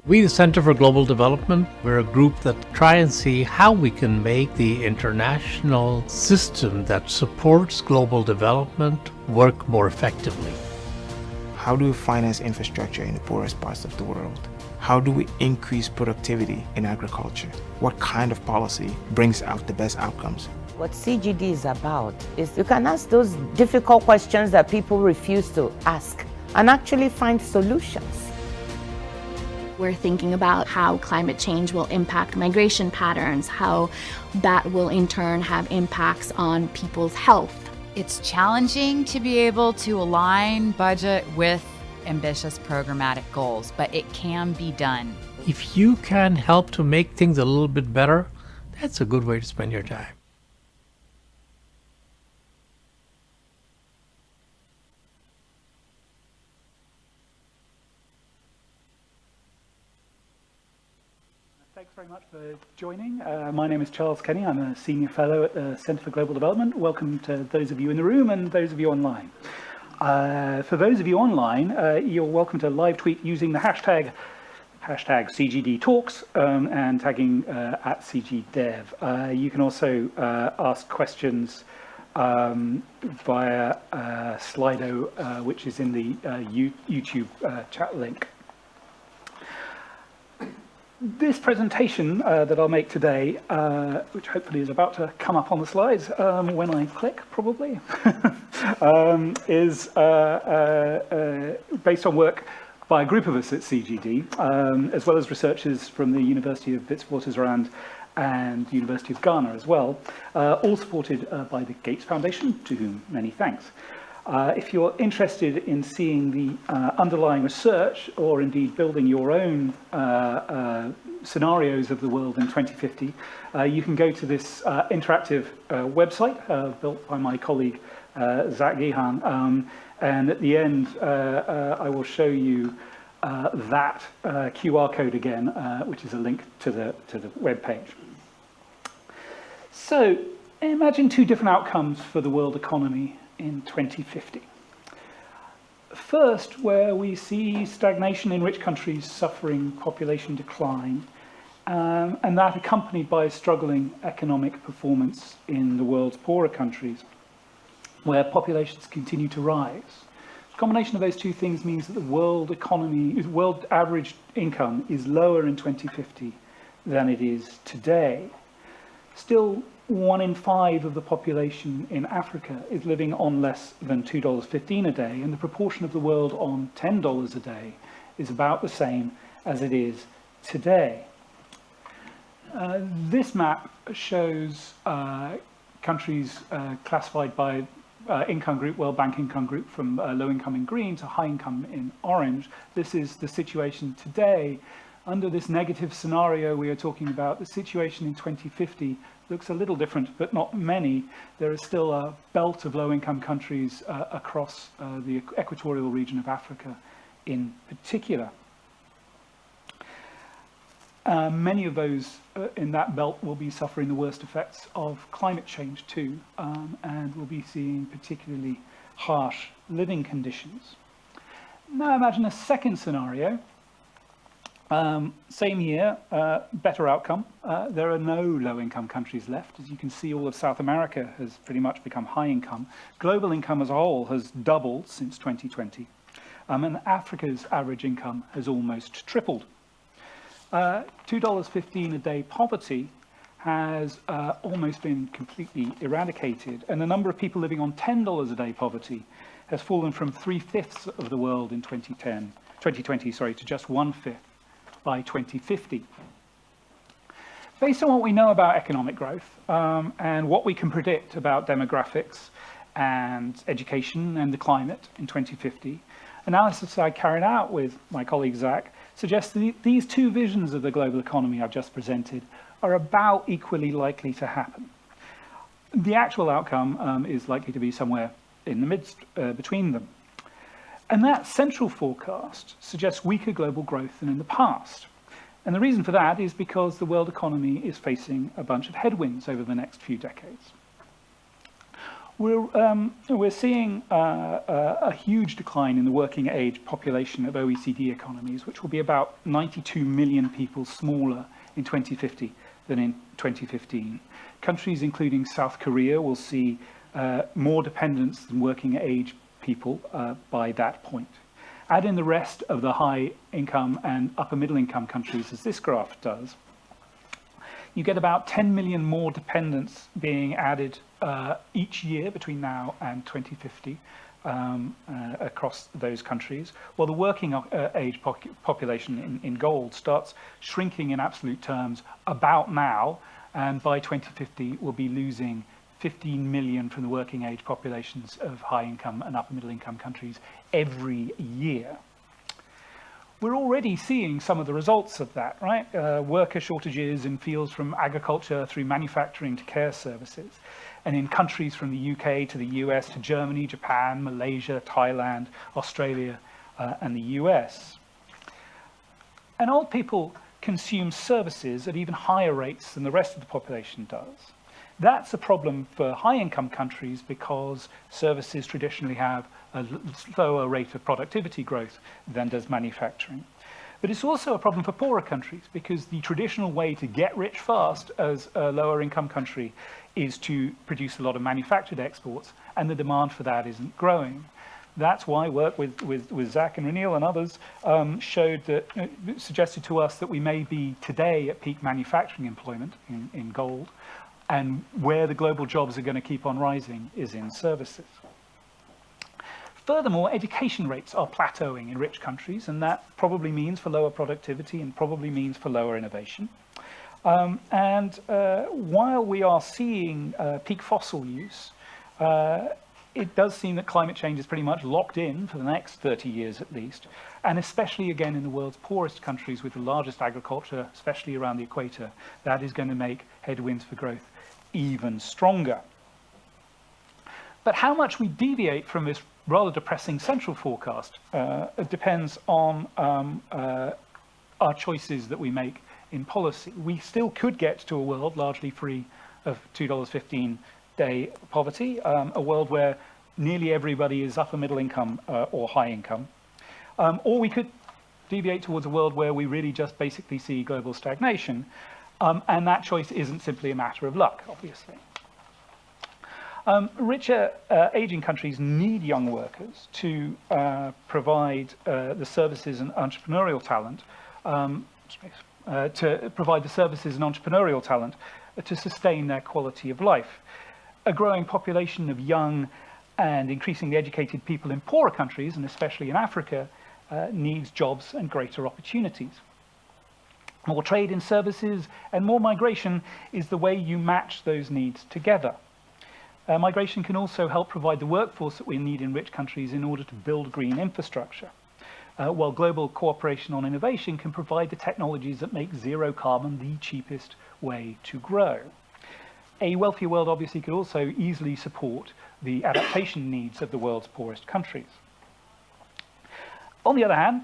We, the Center for Global Development, we're a group that try and see how we can make the international system that supports global development work more effectively. How do we finance infrastructure in the poorest parts of the world? How do we increase productivity in agriculture? What kind of policy brings out the best outcomes? What CGD is about is you can ask those difficult questions that people refuse to ask and actually find solutions. We're thinking about how climate change will impact migration patterns, how that will in turn have impacts on people's health. It's challenging to be able to align budget with ambitious programmatic goals, but it can be done. If you can help to make things a little bit better, that's a good way to spend your time. Thanks very much for joining. My name is Charles Kenny. I'm a Senior Fellow at the Center for Global Development. Welcome to those of you in the room and those of you online. For those of you online, you're welcome to live tweet using the hashtag CGD Talks and tagging at CGDev. You can also ask questions via Slido, which is in the YouTube chat link. This presentation that I'll make today, which hopefully is about to come up on the slides when I click, probably, is based on work by a group of us at CGD, as well as researchers from the University of Witwatersrand and the University of Ghana as well, all supported by the Gates Foundation, to whom many thanks. If you're interested in seeing the underlying research or indeed building your own scenarios of the world in 2050, you can go to this interactive website built by my colleague Zach Gehan, and at the end I will show you that QR code again, which is a link to the web page. So imagine two different outcomes for the world economy in 2050. First, where we see stagnation in rich countries suffering population decline, and that accompanied by struggling economic performance in the world's poorer countries, where populations continue to rise. The combination of those two things means that the world average income is lower in 2050 than it is today. Still, 1 in 5 of the population in Africa is living on less than $2.15 a day, and the proportion of the world on $10 a day is about the same as it is today. This map shows countries classified by income group, World Bank income group, from low income in green to high income in orange. This is the situation today. Under this negative scenario we are talking about, the situation in 2050 looks a little different, but not many. There is still a belt of low-income countries across the equatorial region of Africa in particular. Many of those in that belt will be suffering the worst effects of climate change too, and will be seeing particularly harsh living conditions. Now imagine a second scenario. Same year, better outcome. There are no low-income countries left. As you can see, all of South America has pretty much become high income. Global income as a whole has doubled since 2020. And Africa's average income has almost tripled. $2.15 a day poverty has almost been completely eradicated. And the number of people living on $10 a day poverty has fallen from 3/5 of the world in 2020 to just 1/5. By 2050. Based on what we know about economic growth and what we can predict about demographics and education and the climate in 2050, analysis I carried out with my colleague Zach suggests that these two visions of the global economy I've just presented are about equally likely to happen. The actual outcome is likely to be somewhere in the midst between them. And that central forecast suggests weaker global growth than in the past. And the reason for that is because the world economy is facing a bunch of headwinds over the next few decades. We're seeing a huge decline in the working age population of OECD economies, which will be about 92 million people smaller in 2050 than in 2015. Countries including South Korea will see more dependence than working age people by that point. Add in the rest of the high income and upper middle income countries, as this graph does, you get about 10 million more dependents being added each year between now and 2050 across those countries, while the working age population in gold starts shrinking in absolute terms about now, and by 2050 we'll be losing 15 million from the working age populations of high income and upper middle income countries every year. We're already seeing some of the results of that, right? Worker shortages in fields from agriculture through manufacturing to care services, and in countries from the UK to the US to Germany, Japan, Malaysia, Thailand, Australia, and the US. And old people consume services at even higher rates than the rest of the population does. That's a problem for high-income countries because services traditionally have a slower rate of productivity growth than does manufacturing. But it's also a problem for poorer countries because the traditional way to get rich fast as a lower-income country is to produce a lot of manufactured exports, and the demand for that isn't growing. That's why work with Zach and Renil and others suggested to us that we may be today at peak manufacturing employment in gold, and where the global jobs are going to keep on rising is in services. Furthermore, education rates are plateauing in rich countries, and that probably means for lower productivity and probably means for lower innovation. While we are seeing peak fossil use, it does seem that climate change is pretty much locked in for the next 30 years at least, and especially again in the world's poorest countries with the largest agriculture, especially around the equator, that is going to make headwinds for growth even stronger. But how much we deviate from this rather depressing central forecast depends on our choices that we make in policy. We still could get to a world largely free of $2.15 day poverty, a world where nearly everybody is upper middle income or high income, or we could deviate towards a world where we really just basically see global stagnation, and that choice isn't simply a matter of luck, obviously. Richer aging countries need young workers to provide the services and entrepreneurial talent to sustain their quality of life. A growing population of young and increasingly educated people in poorer countries, and especially in Africa, needs jobs and greater opportunities. More trade in services and more migration is the way you match those needs together. Migration can also help provide the workforce that we need in rich countries in order to build green infrastructure, while global cooperation on innovation can provide the technologies that make zero carbon the cheapest way to grow. A wealthier world obviously could also easily support the adaptation needs of the world's poorest countries. On the other hand,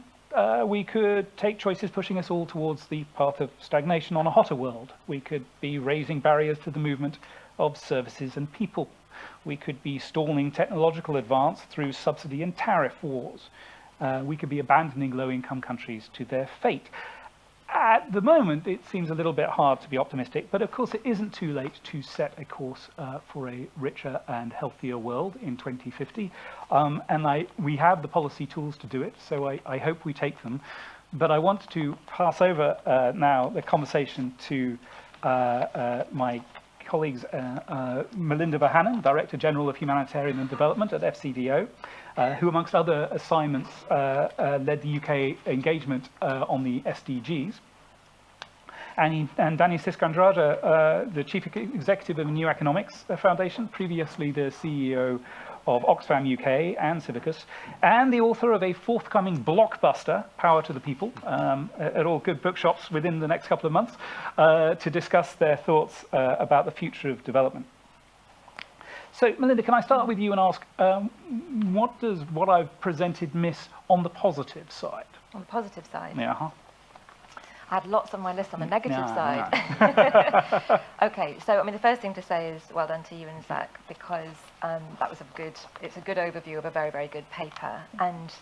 we could take choices pushing us all towards the path of stagnation on a hotter world. We could be raising barriers to the movement of services and people. We could be stalling technological advance through subsidy and tariff wars. We could be abandoning low-income countries to their fate. At the moment, it seems a little bit hard to be optimistic, but of course it isn't too late to set a course for a richer and healthier world in 2050. We have the policy tools to do it, so I hope we take them. But I want to pass over now the conversation to my colleagues, Melinda Bohannon, Director General of Humanitarian and Development at FCDO, who amongst other assignments led the UK engagement on the SDGs, and Danny Siskandrada, the Chief Executive of the New Economics Foundation, previously the CEO of Oxfam UK and Civicus, and the author of a forthcoming blockbuster, Power to the People, at all good bookshops within the next couple of months, to discuss their thoughts about the future of development. So, Melinda, can I start with you and ask, what does what I've presented miss on the positive side? On the positive side? Yeah. I had lots on my list on the negative No, side. Okay, so I mean, the first thing to say is well done to you and Zach, because that was it's a good overview of a very, very good paper. And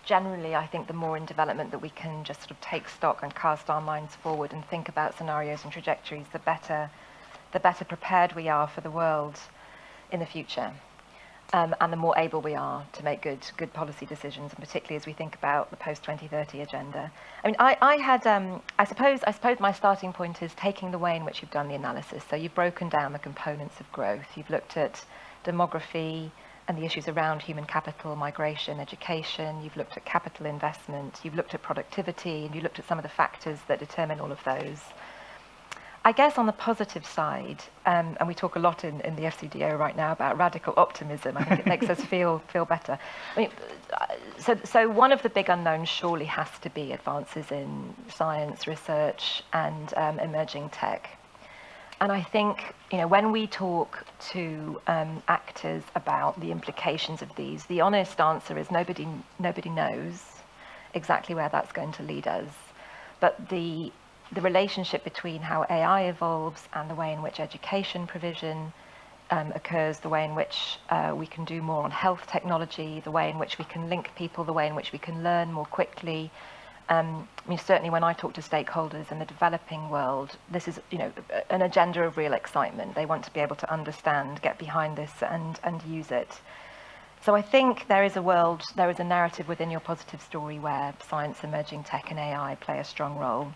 generally, I think the more in development that we can just sort of take stock and cast our minds forward and think about scenarios and trajectories, the better prepared we are for the world in the future. And the more able we are to make good policy decisions, and particularly as we think about the post-2030 agenda. I mean, I suppose my starting point is taking the way in which you've done the analysis. So you've broken down the components of growth. You've looked at demography and the issues around human capital, migration, education. You've looked at capital investment. You've looked at productivity, and you looked at some of the factors that determine all of those. I guess on the positive side, and we talk a lot in the FCDO right now about radical optimism. I think it makes us feel better. I mean, so one of the big unknowns surely has to be advances in science, research, and emerging tech. And I think, when we talk to actors about the implications of these, the honest answer is nobody knows exactly where that's going to lead us. But the relationship between how AI evolves and the way in which education provision occurs, the way in which we can do more on health technology, the way in which we can link people, the way in which we can learn more quickly. I mean, certainly when I talk to stakeholders in the developing world, this is, an agenda of real excitement. They want to be able to understand, get behind this and use it. So I think there is a narrative within your positive story where science, emerging tech and AI play a strong role.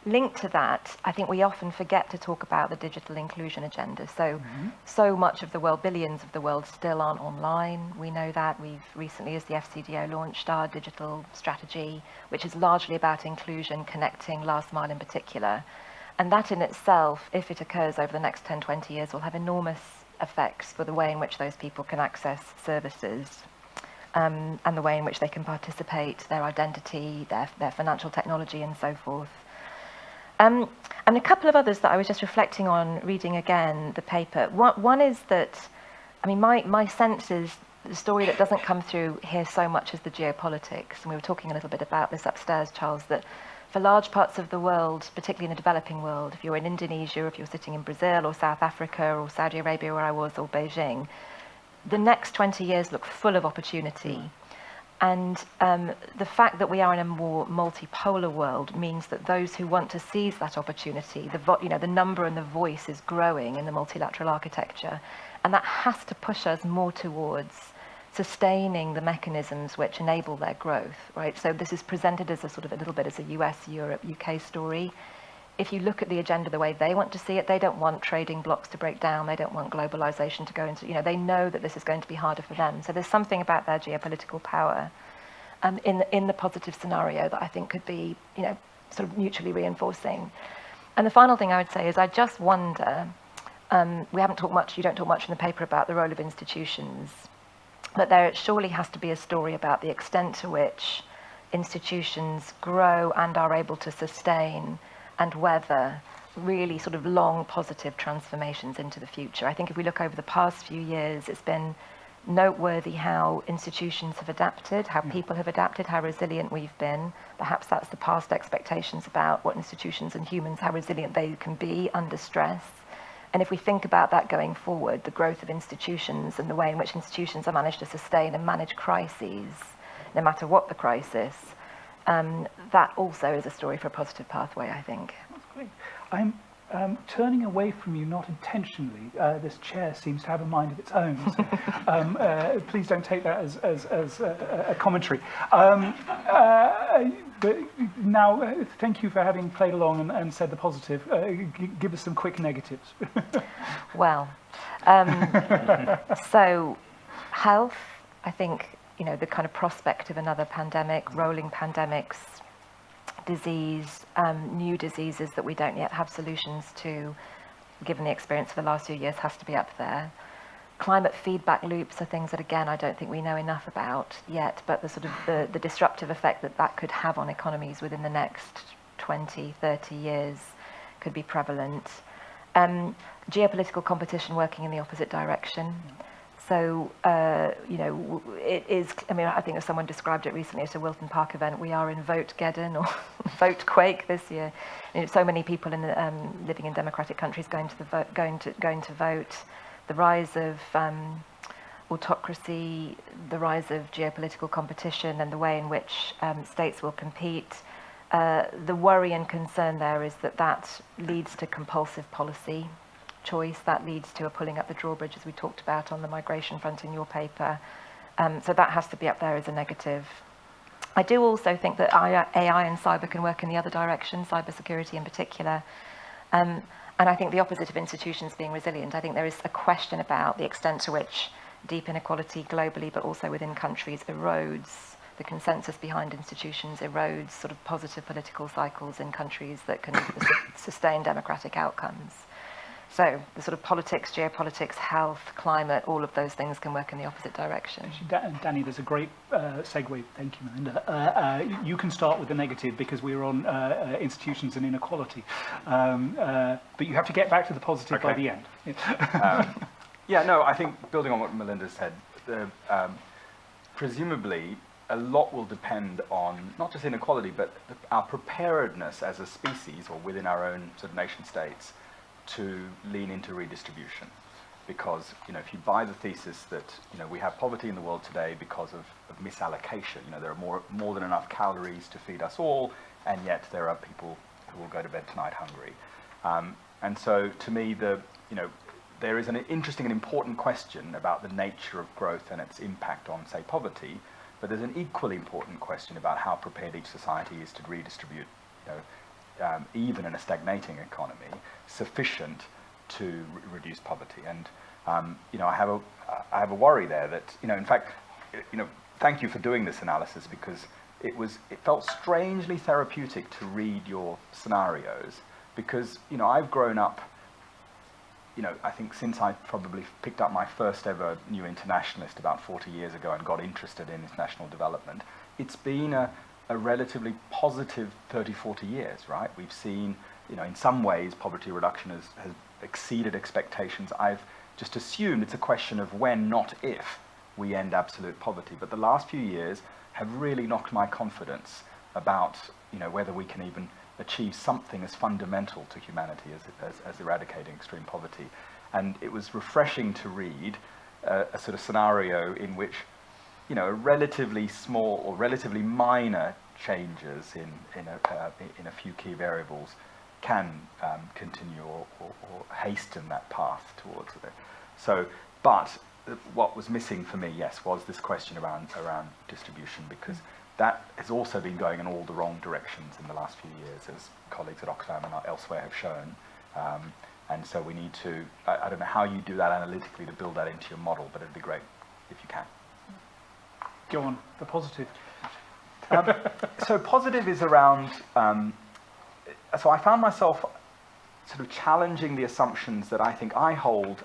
Linked to that, I think we often forget to talk about the digital inclusion agenda. So much of the world, billions of the world still aren't online. We know that. We've recently, as the FCDO, launched our digital strategy, which is largely about inclusion, connecting last mile in particular. And that in itself, if it occurs over the next 10, 20 years, will have enormous effects for the way in which those people can access services and the way in which they can participate, their identity, their financial technology and so forth. And a couple of others that I was just reflecting on reading again the paper. One is that, I mean, my sense is the story that doesn't come through here so much as the geopolitics. And we were talking a little bit about this upstairs, Charles, that for large parts of the world, particularly in the developing world, if you're in Indonesia, if you're sitting in Brazil or South Africa or Saudi Arabia where I was, or Beijing, the next 20 years look full of opportunity. And the fact that we are in a more multipolar world means that those who want to seize that opportunity, the number and the voice is growing in the multilateral architecture, and that has to push us more towards sustaining the mechanisms which enable their growth, right? So this is presented as a little bit as a US, Europe, UK story. If you look at the agenda the way they want to see it, they don't want trading blocks to break down. They don't want globalization to go into, they know that this is going to be harder for them. So there's something about their geopolitical power in the positive scenario that I think could be, sort of mutually reinforcing. And the final thing I would say is I just wonder, we haven't talked much, you don't talk much in the paper about the role of institutions, but there surely has to be a story about the extent to which institutions grow and are able to sustain and weather really sort of long positive transformations into the future. I think if we look over the past few years, it's been noteworthy how institutions have adapted, how people have adapted, how resilient we've been. Perhaps that's the past expectations about what institutions and humans, how resilient they can be under stress. And if we think about that going forward, the growth of institutions and the way in which institutions are managed to sustain and manage crises, no matter what the crisis, that also is a story for a positive pathway, I think. That's great. I'm turning away from you, not intentionally. This chair seems to have a mind of its own. So, please don't take that as a commentary. But now, thank you for having played along and said the positive. Give us some quick negatives. Well, so health, I think, the kind of prospect of another pandemic, rolling pandemics, disease, new diseases that we don't yet have solutions to, given the experience of the last few years, has to be up there. Climate feedback loops are things that, again, I don't think we know enough about yet, but the sort of the disruptive effect that could have on economies within the next 20, 30 years could be prevalent. Geopolitical competition working in the opposite direction. So, it is, I mean, I think as someone described it recently at a Wilton Park event, we are in Vote-geddon or Vote-quake this year. So many people living in democratic countries going to vote. The rise of autocracy, the rise of geopolitical competition, and the way in which states will compete. The worry and concern there is that leads to compulsive policy choice, that leads to a pulling up the drawbridge, as we talked about on the migration front in your paper. So that has to be up there as a negative. I do also think that AI and cyber can work in the other direction, cybersecurity in particular. And I think the opposite of institutions being resilient. I think there is a question about the extent to which deep inequality globally, but also within countries, erodes the consensus behind institutions, erodes sort of positive political cycles in countries that can sustain democratic outcomes. So the sort of politics, geopolitics, health, climate, all of those things can work in the opposite direction. Danny, there's a great segue. Thank you, Melinda. You can start with the negative because we're on institutions and inequality. But you have to get back to the positive by the end. I think building on what Melinda said, presumably a lot will depend on not just inequality, but our preparedness as a species or within our own sort of nation states to lean into redistribution. Because, if you buy the thesis that, we have poverty in the world today because of misallocation, there are more than enough calories to feed us all, and yet there are people who will go to bed tonight hungry. And so to me, there is an interesting and important question about the nature of growth and its impact on, say, poverty, but there's an equally important question about how prepared each society is to redistribute, even in a stagnating economy, sufficient to reduce poverty. And I have a worry there that, in fact, thank you for doing this analysis, because it felt strangely therapeutic to read your scenarios, because I've grown up, I think since I probably picked up my first ever New Internationalist about 40 years ago and got interested in international development, it's been a relatively positive 30, 40 years, right? We've seen, in some ways, poverty reduction has exceeded expectations. I've just assumed it's a question of when, not if, we end absolute poverty. But the last few years have really knocked my confidence about, whether we can even achieve something as fundamental to humanity as eradicating extreme poverty. And it was refreshing to read a sort of scenario in which a relatively small or relatively minor changes in a few key variables can continue or hasten that path towards it. So, but what was missing for me, yes, was this question around distribution, because that has also been going in all the wrong directions in the last few years, as colleagues at Oxfam and elsewhere have shown. And so we need to, I don't know how you do that analytically to build that into your model, but it'd be great if you can. Go on, the positive. So positive is around, so I found myself sort of challenging the assumptions that I think I hold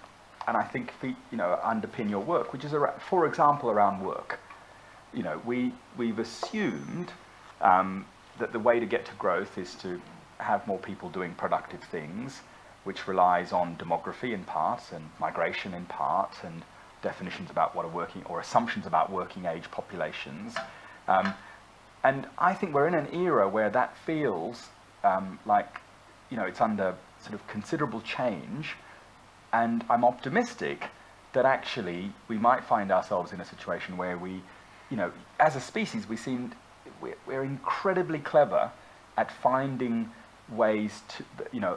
and I think underpin your work, which is, for example, around work. We've assumed that the way to get to growth is to have more people doing productive things, which relies on demography in part and migration in part and definitions about what are working, or assumptions about working age populations. And I think we're in an era where that feels like, it's under sort of considerable change. And I'm optimistic that actually we might find ourselves in a situation where we, as a species, we're incredibly clever at finding ways to,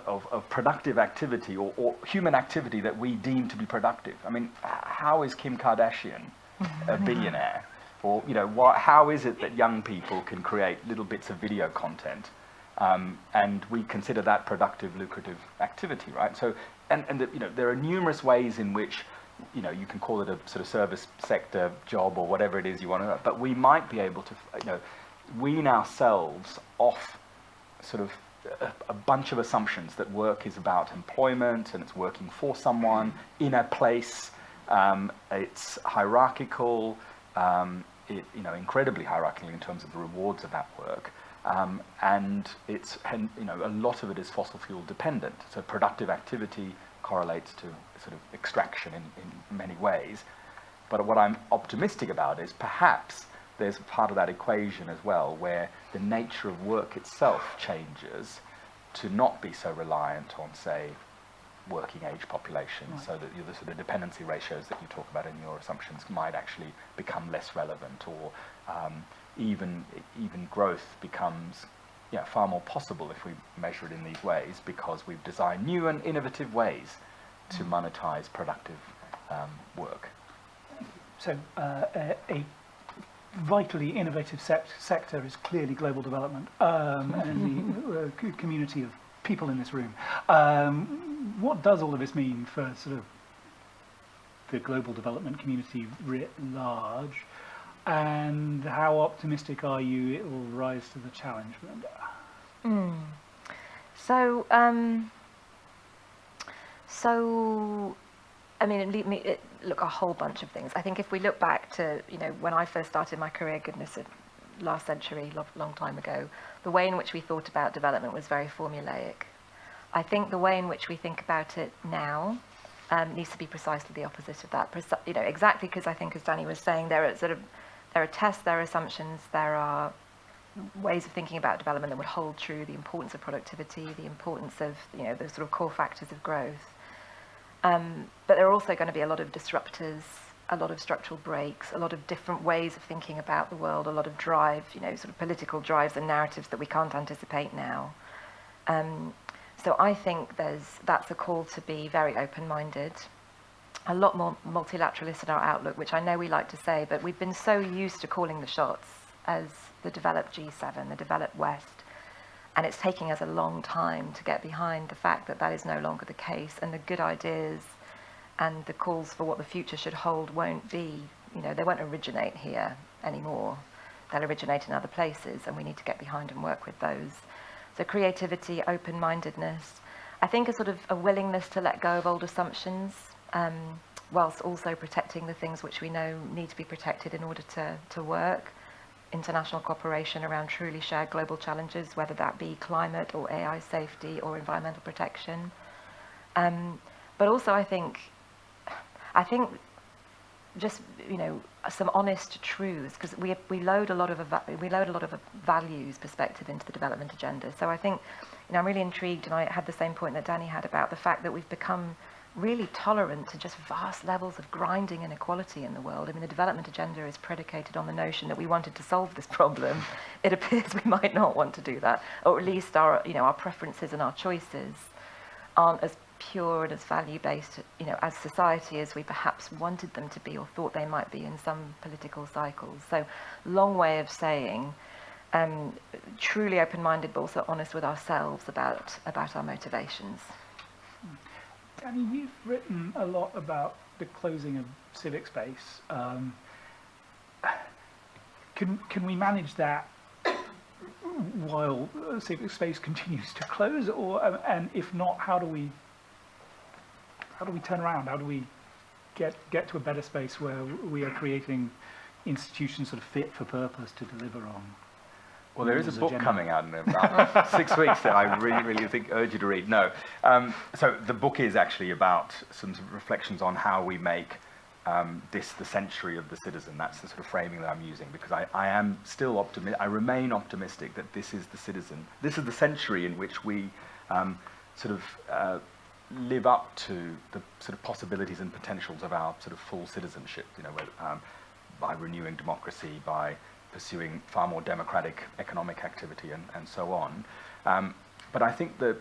of productive activity or human activity that we deem to be productive. I mean, how is Kim Kardashian a billionaire? Or, how is it that young people can create little bits of video content and we consider that productive, lucrative activity, right? So, there are numerous ways in which, you can call it a sort of service sector job or whatever it is you want to, but we might be able to, wean ourselves off sort of a bunch of assumptions that work is about employment and it's working for someone in a place, it's hierarchical, incredibly hierarchical in terms of the rewards of that work, and it's a lot of it is fossil fuel dependent. So productive activity correlates to sort of extraction in many ways, But what I'm optimistic about is perhaps there's part of that equation as well where the nature of work itself changes to not be so reliant on, say, working age population, so that the sort of dependency ratios that you talk about in your assumptions might actually become less relevant, or even growth becomes far more possible if we measure it in these ways, because we've designed new and innovative ways to monetize productive work. So a vitally innovative sector is clearly global development, and the community of people in this room. What does all of this mean for sort of the global development community writ large, and how optimistic are you it will rise to the challenge? So I mean, look, a whole bunch of things. I think if we look back to, when I first started my career, goodness, last century, long time ago, the way in which we thought about development was very formulaic. I think the way in which we think about it now needs to be precisely the opposite of that. Exactly, because I think, as Danny was saying, there are tests, there are assumptions, there are ways of thinking about development that would hold true, the importance of productivity, the importance of, the sort of core factors of growth. But there are also going to be a lot of disruptors, a lot of structural breaks, a lot of different ways of thinking about the world, a lot of drive, sort of political drives and narratives that we can't anticipate now. So I think that's a call to be very open-minded, a lot more multilateralist in our outlook, which I know we like to say, but we've been so used to calling the shots as the developed G7, the developed West, and it's taking us a long time to get behind the fact that that is no longer the case, and the good ideas and the calls for what the future should hold won't be, they won't originate here anymore. They'll originate in other places, and we need to get behind and work with those. So creativity, open-mindedness, I think a sort of a willingness to let go of old assumptions, whilst also protecting the things which we know need to be protected in order to work. International cooperation around truly shared global challenges, whether that be climate or AI safety or environmental protection. But also I think just some honest truths, because we load a lot of a values perspective into the development agenda. So I think I'm really intrigued, and I had the same point that Danny had about the fact that we've become really tolerant to just vast levels of grinding inequality in the world. I mean, the development agenda is predicated on the notion that we wanted to solve this problem. It appears we might not want to do that, or at least our preferences and our choices aren't as pure and as value-based, as society as we perhaps wanted them to be or thought they might be in some political cycles. So, long way of saying, truly open-minded, but also honest with ourselves about our motivations. Danny, you've written a lot about the closing of civic space. Can we manage that while civic space continues to close, and if not, how do we turn around? How do we get to a better space where we are creating institutions sort of fit for purpose to deliver on? Well, there is a book coming out in about 6 weeks that I really urge you to read. No, so the book is actually about some sort of reflections on how we make this the century of the citizen. That's the sort of framing that I'm using, because I am still optimistic. I remain optimistic that this is the citizen. This is the century in which we live up to the sort of possibilities and potentials of our sort of full citizenship. By renewing democracy, by pursuing far more democratic economic activity and so on. But I think the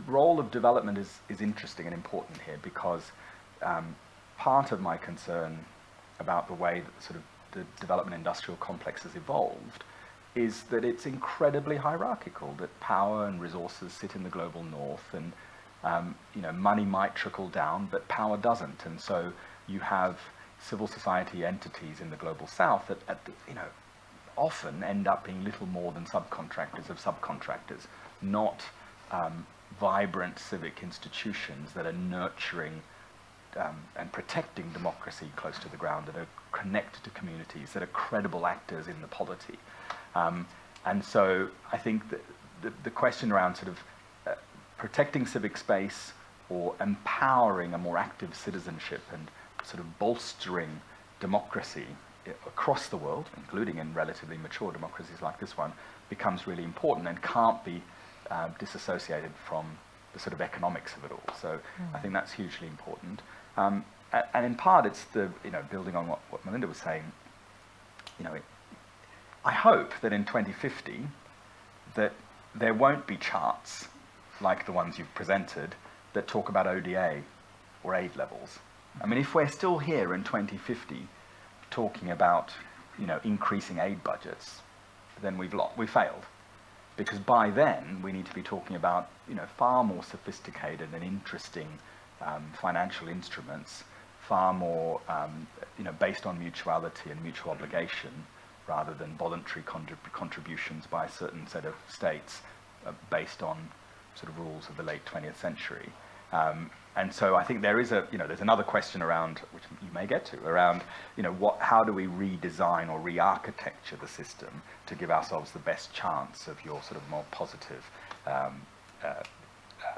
role of development is interesting and important here, because part of my concern about the way that sort of the development industrial complex has evolved is that it's incredibly hierarchical, that power and resources sit in the global north, and money might trickle down, but power doesn't. And so you have civil society entities in the global south that often end up being little more than subcontractors of subcontractors, not vibrant civic institutions that are nurturing and protecting democracy close to the ground, that are connected to communities, that are credible actors in the polity. And so I think that the question around sort of protecting civic space or empowering a more active citizenship and sort of bolstering democracy across the world, including in relatively mature democracies like this one, becomes really important and can't be disassociated from the sort of economics of it all. So I think that's hugely important. And in part, it's the, building on what Melinda was saying, I hope that in 2050 that there won't be charts like the ones you've presented that talk about ODA or aid levels. I mean, if we're still here in 2050 talking about, increasing aid budgets, then we failed. Because by then, we need to be talking about, far more sophisticated and interesting financial instruments, far more, based on mutuality and mutual obligation, rather than voluntary contributions by a certain set of states based on sort of rules of the late 20th century. And so I think there is there's another question around, which you may get to, around, how do we redesign or re-architecture the system to give ourselves the best chance of your sort of more positive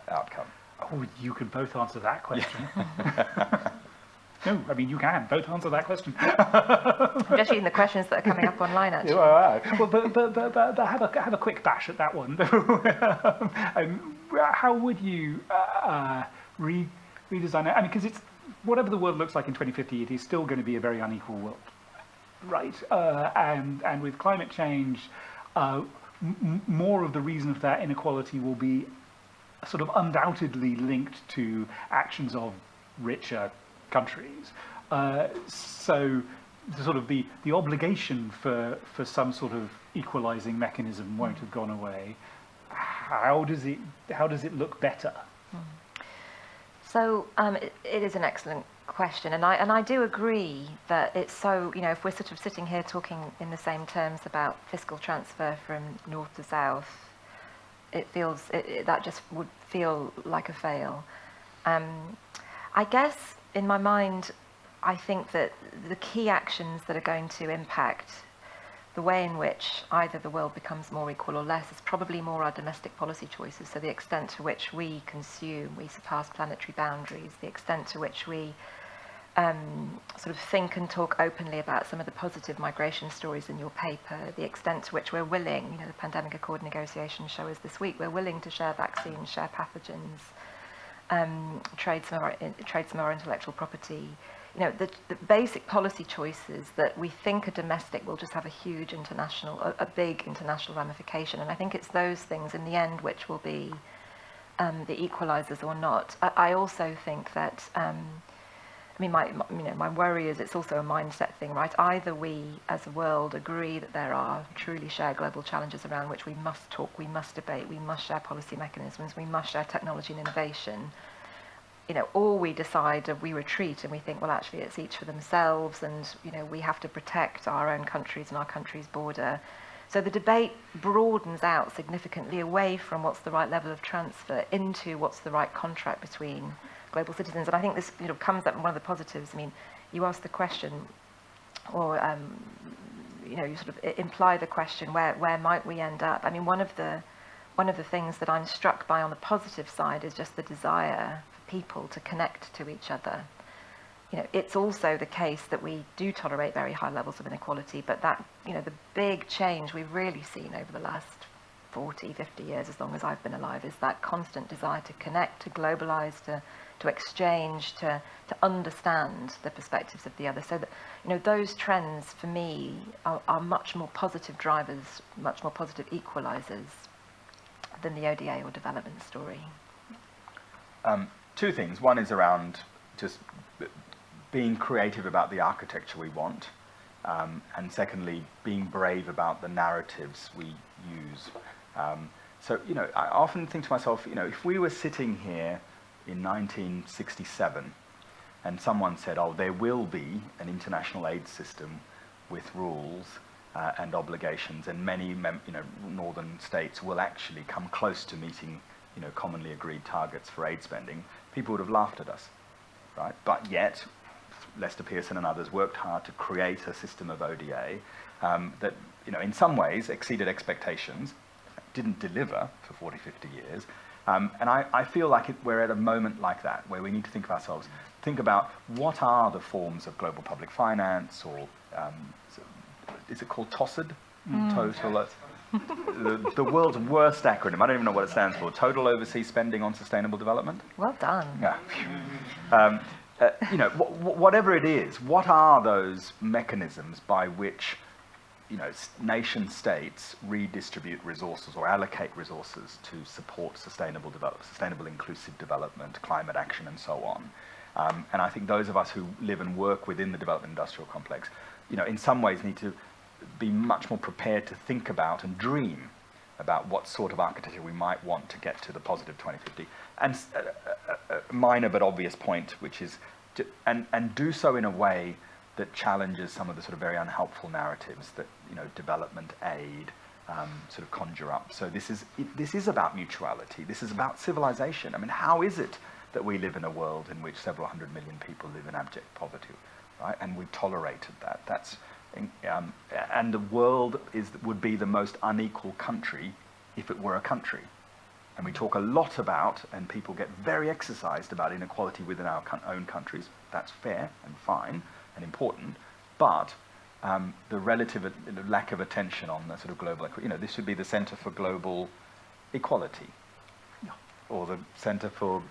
outcome? Oh, you can both answer that question. No, I mean, you can both answer that question. I'm just reading the questions that are coming up online, actually. Well, but have a quick bash at that one. How would you redesign it? I mean, because it's whatever the world looks like in 2050, it is still going to be a very unequal world, right? And with climate change, more of the reason for that inequality will be sort of undoubtedly linked to actions of richer countries. So the sort of the obligation for some sort of equalizing mechanism won't have gone away. How does it look better? So it is an excellent question, and I do agree that it's so, if we're sort of sitting here talking in the same terms about fiscal transfer from north to south, it feels that just would feel like a fail. I guess in my mind, I think that the key actions that are going to impact the way in which either the world becomes more equal or less is probably more our domestic policy choices. So the extent to which we consume, we surpass planetary boundaries, the extent to which we sort of think and talk openly about some of the positive migration stories in your paper, the extent to which we're willing, the pandemic accord negotiations show us this week, we're willing to share vaccines, share pathogens, trade some of our intellectual property. The basic policy choices that we think are domestic will just have a big international ramification. And I think it's those things in the end which will be the equalizers or not. I also think that, my worry is it's also a mindset thing, right? Either we as a world agree that there are truly shared global challenges around which we must talk, we must debate, we must share policy mechanisms, we must share technology and innovation, or we decide we retreat and we think, well, actually it's each for themselves and, we have to protect our own countries and our country's border. So the debate broadens out significantly away from what's the right level of transfer into what's the right contract between global citizens. And I think this comes up in one of the positives. I mean, you ask the question, or you sort of imply the question, where might we end up? I mean, one of the things that I'm struck by on the positive side is just the desire for people to connect to each other. It's also the case that we do tolerate very high levels of inequality, but that, the big change we've really seen over the last 40, 50 years, as long as I've been alive, is that constant desire to connect, to globalize, to exchange, to understand the perspectives of the other. So that, those trends for me are much more positive drivers, much more positive equalizers than the ODA or development story. Two things. One is around just being creative about the architecture we want, and secondly, being brave about the narratives we use. So, I often think to myself, if we were sitting here in 1967 and someone said, oh, there will be an international aid system with rules and obligations, and many northern states will actually come close to meeting commonly agreed targets for aid spending, people would have laughed at us, right? But yet, Lester Pearson and others worked hard to create a system of ODA that, in some ways exceeded expectations, didn't deliver for 40, 50 years, And I feel like we're at a moment like that, where we need to think of ourselves, think about what are the forms of global public finance, or is it called TOSID? Total, the world's worst acronym. I don't even know what it stands for. Total Overseas Spending on Sustainable Development. Well done. Yeah. Whatever it is, what are those mechanisms by which, nation states redistribute resources or allocate resources to support sustainable development, sustainable inclusive development, climate action, and so on? And I think those of us who live and work within the development industrial complex, in some ways need to be much more prepared to think about and dream about what sort of architecture we might want to get to the positive 2050. And a minor but obvious point, which is, and do so in a way that challenges some of the sort of very unhelpful narratives that development aid sort of conjure up. So this is about mutuality. This is about civilization. I mean, how is it that we live in a world in which several 100 million people live in abject poverty, right? And we've tolerated that. And the world would be the most unequal country if it were a country. And we talk a lot about, and people get very exercised about, inequality within our own countries. That's fair and fine and important, but the relative lack of attention on the sort of global, this should be the Center for Global Equality, or the Center for,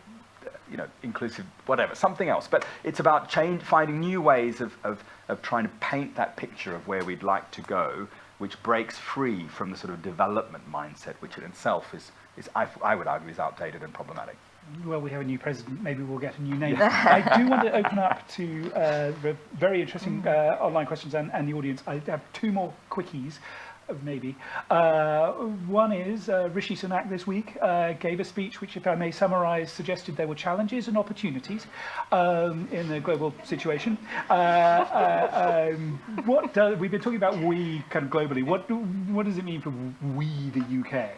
inclusive, whatever, something else. But it's about finding new ways of trying to paint that picture of where we'd like to go, which breaks free from the sort of development mindset, which in itself is I would argue, is outdated and problematic. Well, we have a new president, maybe we'll get a new name. I do want to open up to very interesting online questions and the audience. I have two more quickies, maybe. One is Rishi Sunak this week gave a speech which, if I may summarize, suggested there were challenges and opportunities in the global situation. We've been talking about we kind of globally. What does it mean for we, the UK?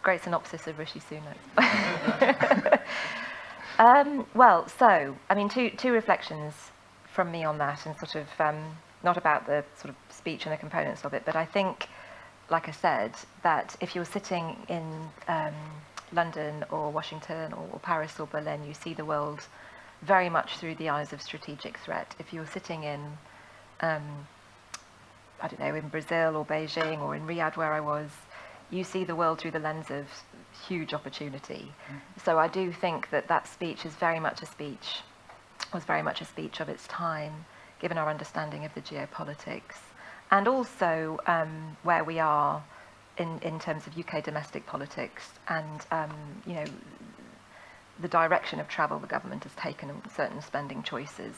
Great synopsis of Rishi Sunak. Well, so, I mean, two reflections from me on that, and sort of not about the sort of speech and the components of it, but I think, like I said, that if you're sitting in London or Washington or Paris or Berlin, you see the world very much through the eyes of strategic threat. If you're sitting in, I don't know, in Brazil or Beijing or in Riyadh, where I was, you see the world through the lens of huge opportunity. So I do think that speech was very much a speech of its time, given our understanding of the geopolitics, and also where we are in terms of UK domestic politics, and the direction of travel the government has taken in certain spending choices.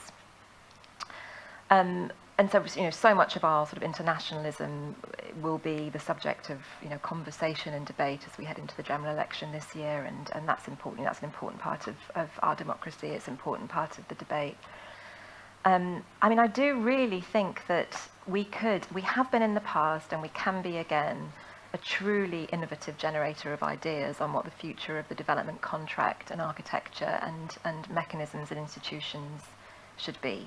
And so, so much of our sort of internationalism will be the subject of, conversation and debate as we head into the general election this year, and that's important. That's an important part of our democracy. It's an important part of the debate. I mean, I do really think that we have been in the past, and we can be again, a truly innovative generator of ideas on what the future of the development contract and architecture and mechanisms and institutions should be.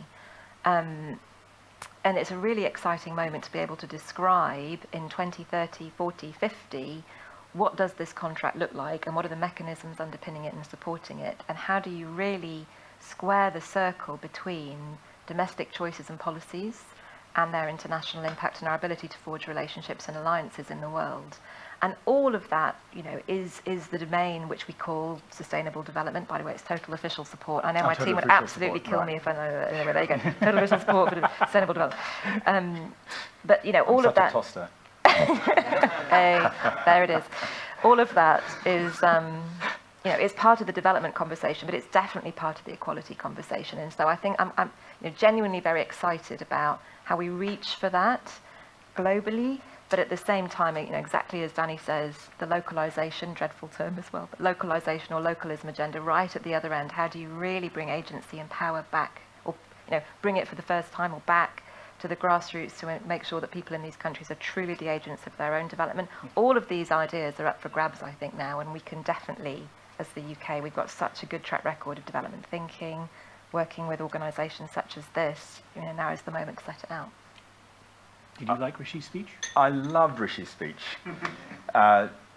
And it's a really exciting moment to be able to describe in 20, 30, 40, 50, what does this contract look like, and what are the mechanisms underpinning it and supporting it, and how do you really square the circle between domestic choices and policies and their international impact and our ability to forge relationships and alliances in the world. And all of that, is the domain which we call sustainable development. By the way, it's total official support. I know my team would absolutely kill me if I know. Anyway, there you go. Total official support for sustainable development. But all of that. Toaster. Hey, there it is. All of that is, it's part of the development conversation, but it's definitely part of the equality conversation. And so I think I'm genuinely very excited about how we reach for that globally. But at the same time, exactly as Danny says, the localization, dreadful term as well, but localization or localism agenda right at the other end, how do you really bring agency and power back, or bring it for the first time or back to the grassroots to make sure that people in these countries are truly the agents of their own development? All of these ideas are up for grabs, I think, now, and we can definitely, as the UK, we've got such a good track record of development thinking, working with organisations such as this, now is the moment to set it out. Did you like Rishi's speech? I loved Rishi's speech.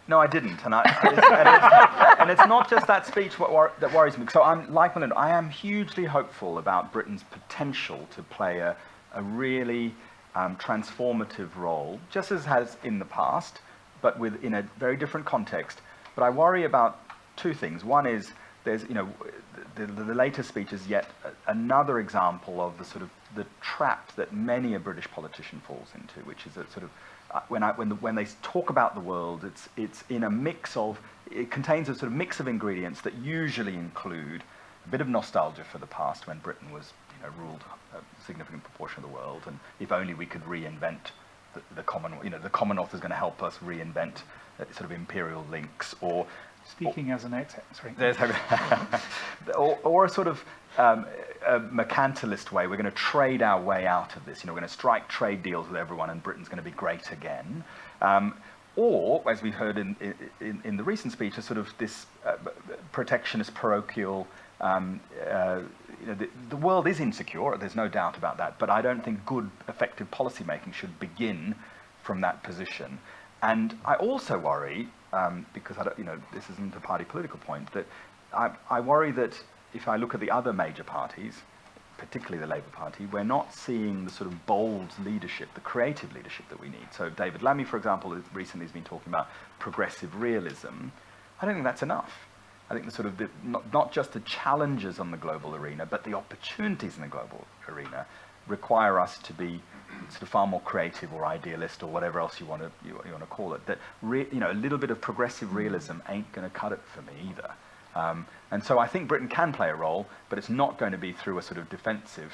No, I didn't, and it's not just that speech that worries me. So I'm like Melinda. I am hugely hopeful about Britain's potential to play a really transformative role, just as has in the past, but in a very different context. But I worry about two things. One is there's the latest speech is yet another example of the sort of the trap that many a British politician falls into, which is a sort of when they talk about the world, it's in a mix of, it contains a sort of mix of ingredients that usually include a bit of nostalgia for the past when Britain was, ruled a significant proportion of the world, and if only we could reinvent the Commonwealth. The Commonwealth is going to help us reinvent sort of imperial links, or speaking as an ex, sorry. or a sort of a mercantilist way. We're going to trade our way out of this. We're going to strike trade deals with everyone, and Britain's going to be great again. Or, as we heard in the recent speech, a sort of this protectionist, parochial. The world is insecure. There's no doubt about that. But I don't think good, effective policymaking should begin from that position. And I also worry, because this isn't a party political point, that I worry that if I look at the other major parties, particularly the Labour Party, we're not seeing the sort of bold leadership, the creative leadership that we need. So David Lammy, for example, recently has been talking about progressive realism. I don't think that's enough. I think the sort of not just the challenges on the global arena, but the opportunities in the global arena require us to be sort of far more creative or idealist or whatever else you want to call it. That a little bit of progressive realism ain't going to cut it for me either. And so I think Britain can play a role, but it's not going to be through a sort of defensive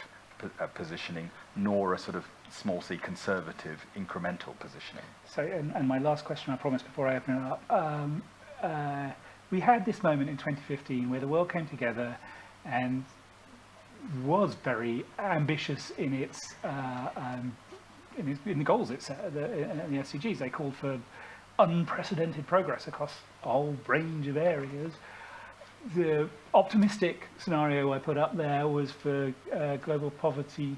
positioning, nor a sort of small c conservative incremental positioning. So, and my last question, I promise, before I open it up. We had this moment in 2015 where the world came together and was very ambitious in its in the goals it set, in the SDGs. They called for unprecedented progress across a whole range of areas. The optimistic scenario I put up there was for global poverty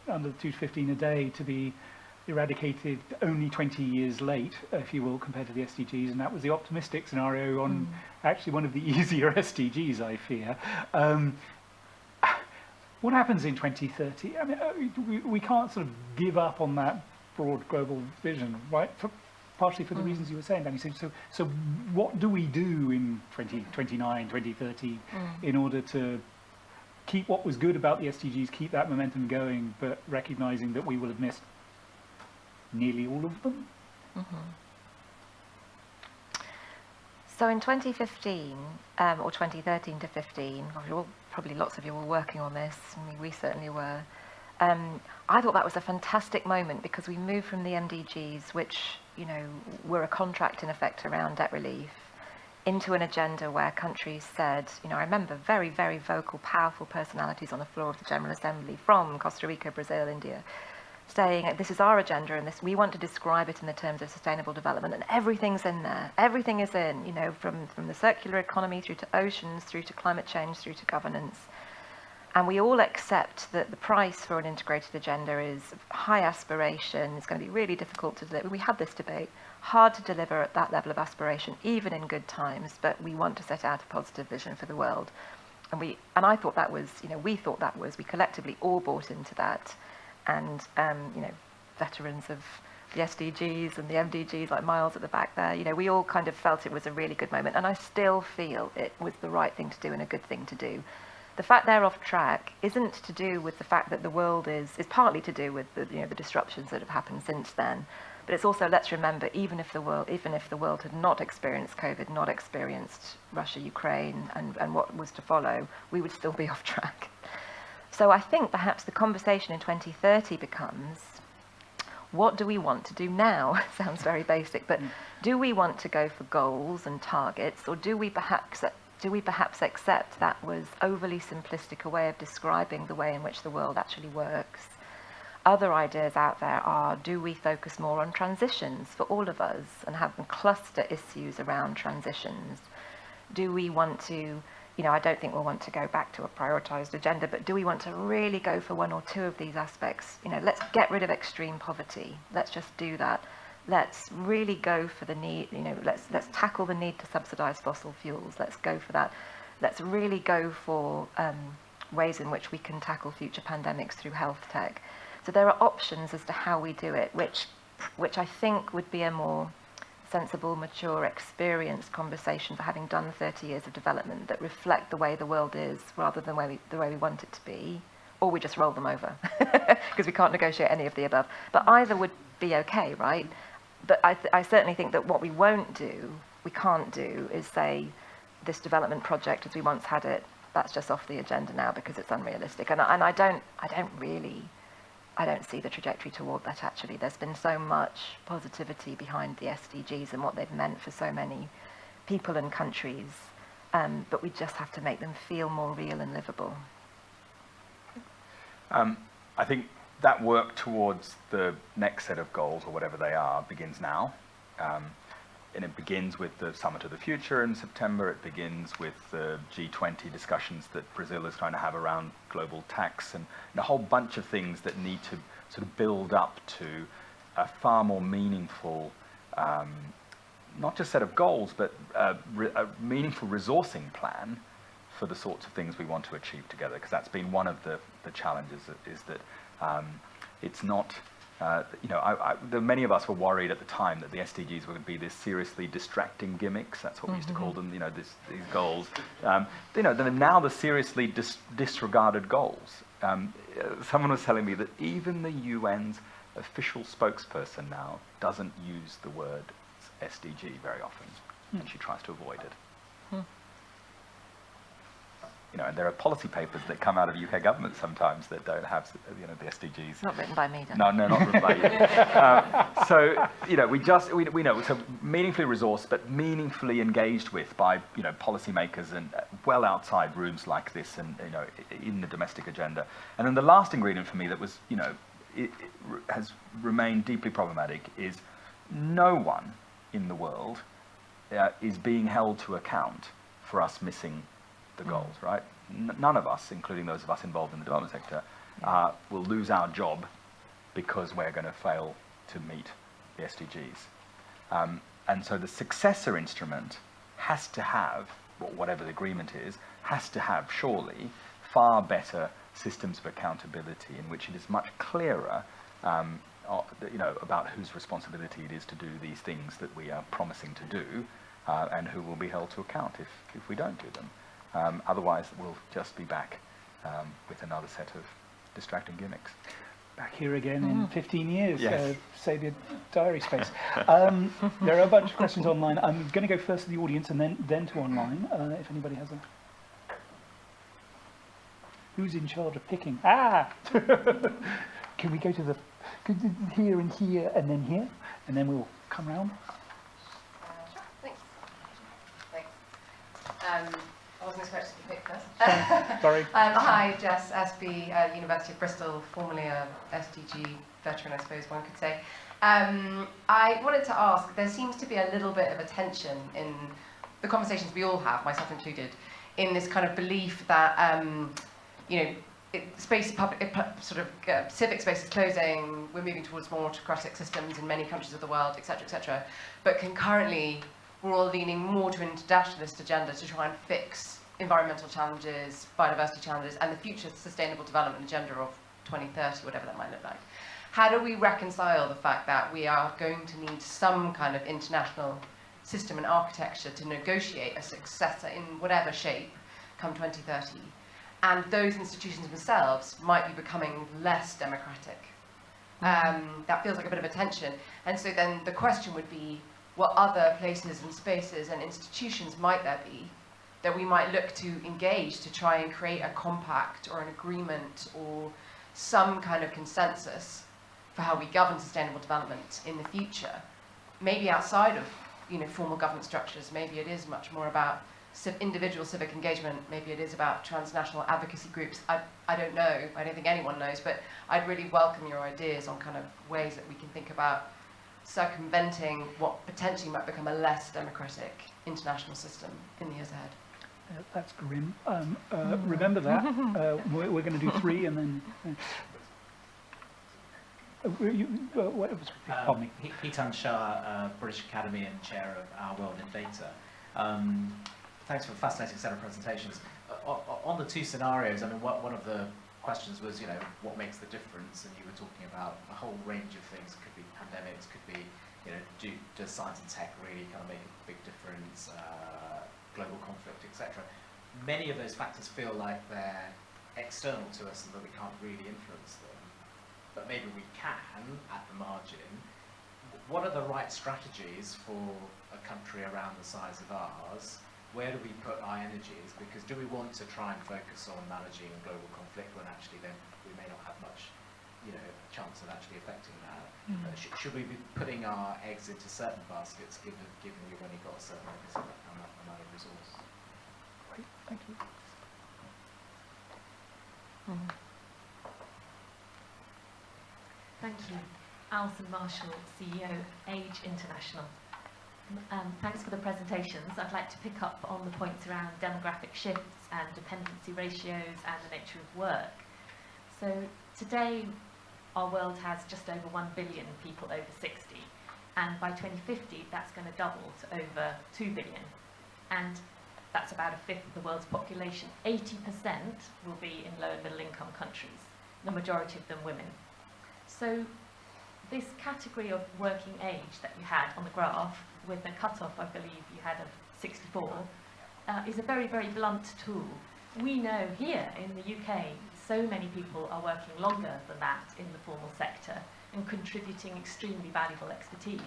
under 215 a day to be eradicated only 20 years late, if you will, compared to the SDGs, and that was the optimistic scenario on actually one of the easier SDGs, I fear. What happens in 2030? I mean, we can't sort of give up on that broad global vision, right? Partially for the reasons you were saying, Danny. So what do we do in 2029, 2030 in order to keep what was good about the SDGs, keep that momentum going, but recognizing that we will have missed nearly all of them? So in 2015, or 2013 to 15, probably lots of you were working on this, I mean, we certainly were. I thought that was a fantastic moment because we moved from the MDGs, which were a contract in effect around debt relief, into an agenda where countries said, I remember very, very vocal, powerful personalities on the floor of the General Assembly from Costa Rica, Brazil, India, saying this is our agenda and we want to describe it in the terms of sustainable development, and everything's in there. Everything is in, from the circular economy through to oceans, through to climate change, through to governance. And we all accept that the price for an integrated agenda is high aspiration. It's going to be really difficult to deliver. We had this debate, hard to deliver at that level of aspiration, even in good times, but we want to set out a positive vision for the world. And I thought that was, we collectively all bought into that. And, veterans of the SDGs and the MDGs, like Miles at the back there, we all kind of felt it was a really good moment. And I still feel it was the right thing to do and a good thing to do. The fact they're off track isn't to do with the fact that the world is partly to do with the disruptions that have happened since then. But it's also, let's remember, even if the world had not experienced COVID, not experienced Russia, Ukraine, and what was to follow, we would still be off track. So I think perhaps the conversation in 2030 becomes, what do we want to do now? Sounds very basic, but do we want to go for goals and targets, or do we perhaps accept that was overly simplistic a way of describing the way in which the world actually works? Other ideas out there are, do we focus more on transitions for all of us and have them cluster issues around transitions? Do we want to, I don't think we'll want to go back to a prioritized agenda, but do we want to really go for one or two of these aspects? Let's get rid of extreme poverty. Let's just do that. let's really go for the need, let's tackle the need to subsidize fossil fuels. Let's go for that. Let's really go for ways in which we can tackle future pandemics through health tech. So there are options as to how we do it, which I think would be a more sensible, mature, experienced conversation for having done 30 years of development that reflect the way the world is rather than the way we want it to be, or we just roll them over because we can't negotiate any of the above. But either would be okay, right? But I certainly think that what we can't do is say this development project as we once had it, that's just off the agenda now because it's unrealistic. And I don't see the trajectory toward that, actually. There's been so much positivity behind the SDGs and what they've meant for so many people and countries, but we just have to make them feel more real and livable. I think that work towards the next set of goals, or whatever they are, begins now. And it begins with the Summit of the Future in September. It begins with the G20 discussions that Brazil is trying to have around global tax, and a whole bunch of things that need to sort of build up to a far more meaningful, not just set of goals, but a meaningful resourcing plan for the sorts of things we want to achieve together. Because that's been one of the challenges, is that it's not, many of us were worried at the time that the SDGs were going to be this seriously distracting gimmicks. That's what we used to call them, these goals. They're now the seriously disregarded goals. Someone was telling me that even the UN's official spokesperson now doesn't use the word SDG very often, and she tries to avoid it. And there are policy papers that come out of UK government sometimes that don't have, the SDGs. Not written by me, then. No, not written by you. So, we know, so meaningfully resourced, but meaningfully engaged with by, policymakers and well outside rooms like this and, in the domestic agenda. And then the last ingredient for me that was, it has remained deeply problematic is no one in the world is being held to account for us missing the goals, right? None of us, including those of us involved in the development sector, will lose our job because we're going to fail to meet the SDGs. And so the successor instrument has to have, whatever the agreement is, has to have, surely, far better systems of accountability in which it is much clearer about whose responsibility it is to do these things that we are promising to do, and who will be held to account if we don't do them. Otherwise, we'll just be back with another set of distracting gimmicks. Back here again in 15 years, Yes. say the diary space. There are a bunch of questions online. I'm going to go first to the audience and then to online, if anybody has a... Who's in charge of picking? Can we go to here and here and then here? And then we'll come round. Thanks. I wasn't expecting to pick first. Sorry. Hi, Jess Espy, University of Bristol, formerly a SDG veteran, I suppose one could say. I wanted to ask, there seems to be a little bit of a tension in the conversations we all have, myself included, in this kind of belief that, civic space is closing, we're moving towards more autocratic systems in many countries of the world, etc., but concurrently, we're all leaning more to an internationalist agenda to try and fix environmental challenges, biodiversity challenges, and the future sustainable development agenda of 2030, whatever that might look like. How do we reconcile the fact that we are going to need some kind of international system and architecture to negotiate a successor in whatever shape come 2030, and those institutions themselves might be becoming less democratic? That feels like a bit of a tension. And so then the question would be, what other places and spaces and institutions might there be that we might look to engage to try and create a compact or an agreement or some kind of consensus for how we govern sustainable development in the future? Maybe outside of formal government structures, maybe it is much more about individual civic engagement, maybe it is about transnational advocacy groups. I don't know, I don't think anyone knows, but I'd really welcome your ideas on kind of ways that we can think about circumventing what potentially might become a less democratic international system in the years ahead. That's grim. Remember that. We're going to do 3 and then... Pardon me. Hitan Shah, British Academy and Chair of Our World in Data. Thanks for a fascinating set of presentations. On the two scenarios, I mean, one of the questions was, you know, what makes the difference? And you were talking about a whole range of things. It could be pandemics, could be, you know, does science and tech really kind of make a big difference? Global conflict, etc. Many of those factors feel like they're external to us and that we can't really influence them. But maybe we can at the margin. What are the right strategies for a country around the size of ours? Where do we put our energies? Because do we want to try and focus on managing global conflict when actually then we may not have much, you know, chance of actually affecting that? Should we be putting our eggs into certain baskets given we've only got a certain amount of resource? Great, thank you. Thank you. Alison Marshall, CEO, Age International. Thanks for the presentations. I'd like to pick up on the points around demographic shifts and dependency ratios and the nature of work. So today, our world has just over 1 billion people over 60, and by 2050, that's going to double to over 2 billion. And that's about a fifth of the world's population. 80% will be in low and middle income countries, the majority of them women. So this category of working age that you had on the graph, with a cutoff, I believe you had of 64, is a very, very blunt tool. We know here in the UK, so many people are working longer than that in the formal sector and contributing extremely valuable expertise.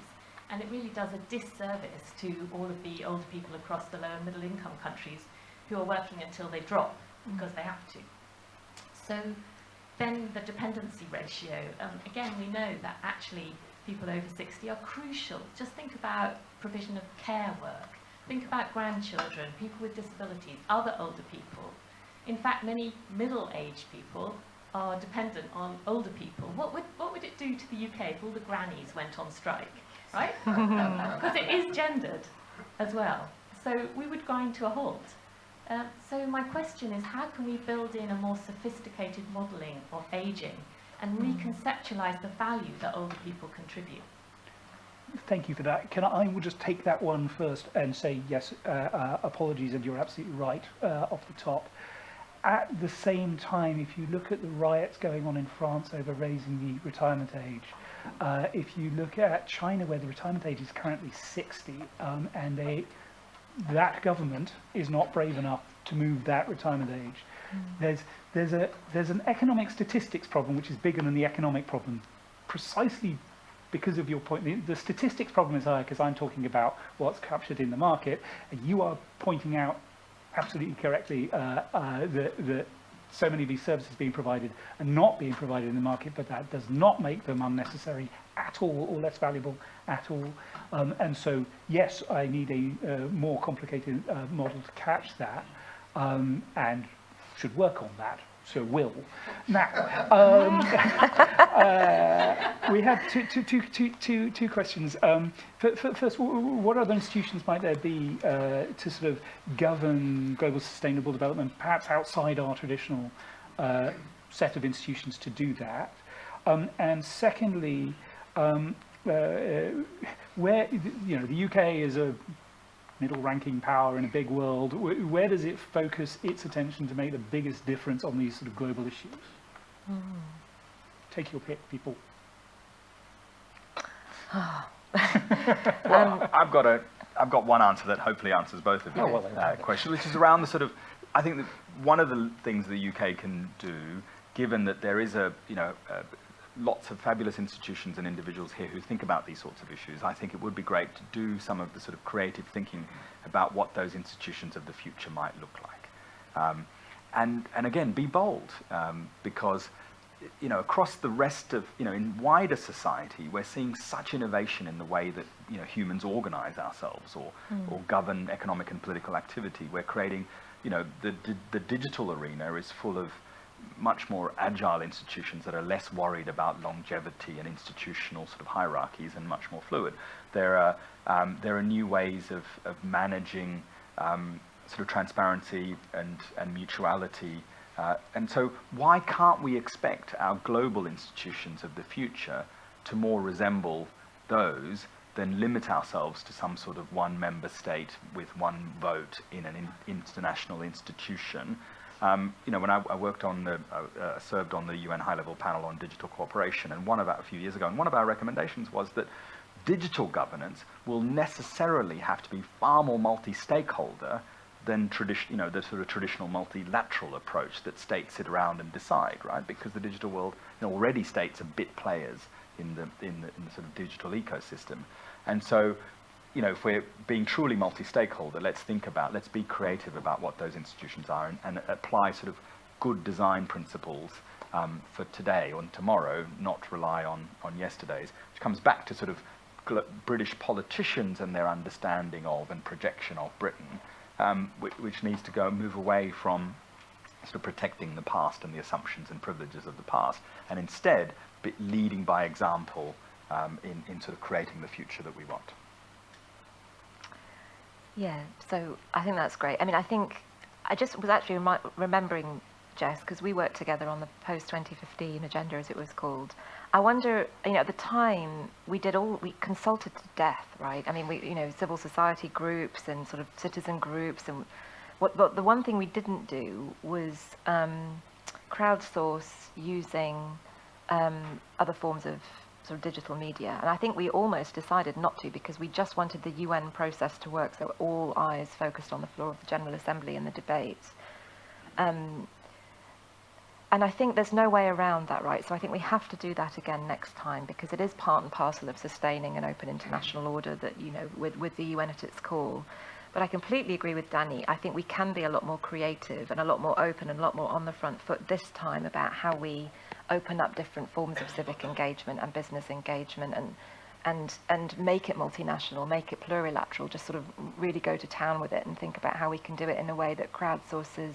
And it really does a disservice to all of the older people across the low and middle income countries who are working until they drop because they have to. So then the dependency ratio, again, we know that actually people over 60 are crucial. Just think about provision of care work. Think about grandchildren, people with disabilities, other older people. In fact, many middle-aged people are dependent on older people. What would it do to the UK if all the grannies went on strike, right? Because it is gendered as well. So we would grind to a halt. So my question is, how can we build in a more sophisticated modelling of ageing and reconceptualise the value that older people contribute? Thank you for that. I will just take that one first and say, yes, apologies, and you're absolutely right off the top. At the same time, if you look at the riots going on in France over raising the retirement age, if you look at China, where the retirement age is currently 60, and that government is not brave enough to move that retirement age. There's an economic statistics problem which is bigger than the economic problem, precisely because of your point. The statistics problem is higher because I'm talking about what's captured in the market, and you are pointing out absolutely correctly that so many of these services being provided are not being provided in the market, but that does not make them unnecessary at all or less valuable at all. And so, yes, I need a more complicated model to catch that, and should work on that. So will. Now, we have two questions. First, what other institutions might there be to sort of govern global sustainable development, perhaps outside our traditional set of institutions to do that? And secondly, where, you know, the UK is a middle-ranking power in a big world, where does it focus its attention to make the biggest difference on these sort of global issues? Take your pick, people. Well, I've got one answer that hopefully answers both of your questions, which is around the sort of, I think that one of the things the UK can do, given that there is lots of fabulous institutions and individuals here who think about these sorts of issues, I think it would be great to do some of the sort of creative thinking about what those institutions of the future might look like. And again, be bold, because, you know, across the rest of, you know, in wider society, we're seeing such innovation in the way that, you know, humans organize ourselves or govern economic and political activity. We're creating, you know, the digital arena is full of much more agile institutions that are less worried about longevity and institutional sort of hierarchies and much more fluid. There are new ways of managing sort of transparency and mutuality And so why can't we expect our global institutions of the future to more resemble those than limit ourselves to some sort of one member state with one vote in an international institution? When I worked on served on the UN high-level panel on digital cooperation, and a few years ago, and one of our recommendations was that digital governance will necessarily have to be far more multi-stakeholder than the sort of traditional multilateral approach that states sit around and decide, right? Because the digital world, already states are bit players in the sort of digital ecosystem, and so, if we're being truly multi-stakeholder, let's be creative about what those institutions are, and apply sort of good design principles for today or tomorrow, not rely on yesterday's, which comes back to sort of British politicians and their understanding of and projection of Britain, which needs to move away from sort of protecting the past and the assumptions and privileges of the past, and instead leading by example in sort of creating the future that we want. Yeah, so I think that's great. I mean, I just was actually remembering, Jess, because we worked together on the post-2015 agenda, as it was called. I wonder, at the time, we consulted to death, right? I mean, civil society groups and sort of citizen groups, and but the one thing we didn't do was crowdsource using other forms of sort of digital media. And I think we almost decided not to, because we just wanted the UN process to work, so all eyes focused on the floor of the General Assembly and the debates. And I think there's no way around that, right? So I think we have to do that again next time, because it is part and parcel of sustaining an open international order that, with the UN at its core. But I completely agree with Danny. I think we can be a lot more creative and a lot more open and a lot more on the front foot this time about how we open up different forms of civic engagement and business engagement, and make it multinational, make it plurilateral, just sort of really go to town with it and think about how we can do it in a way that crowdsources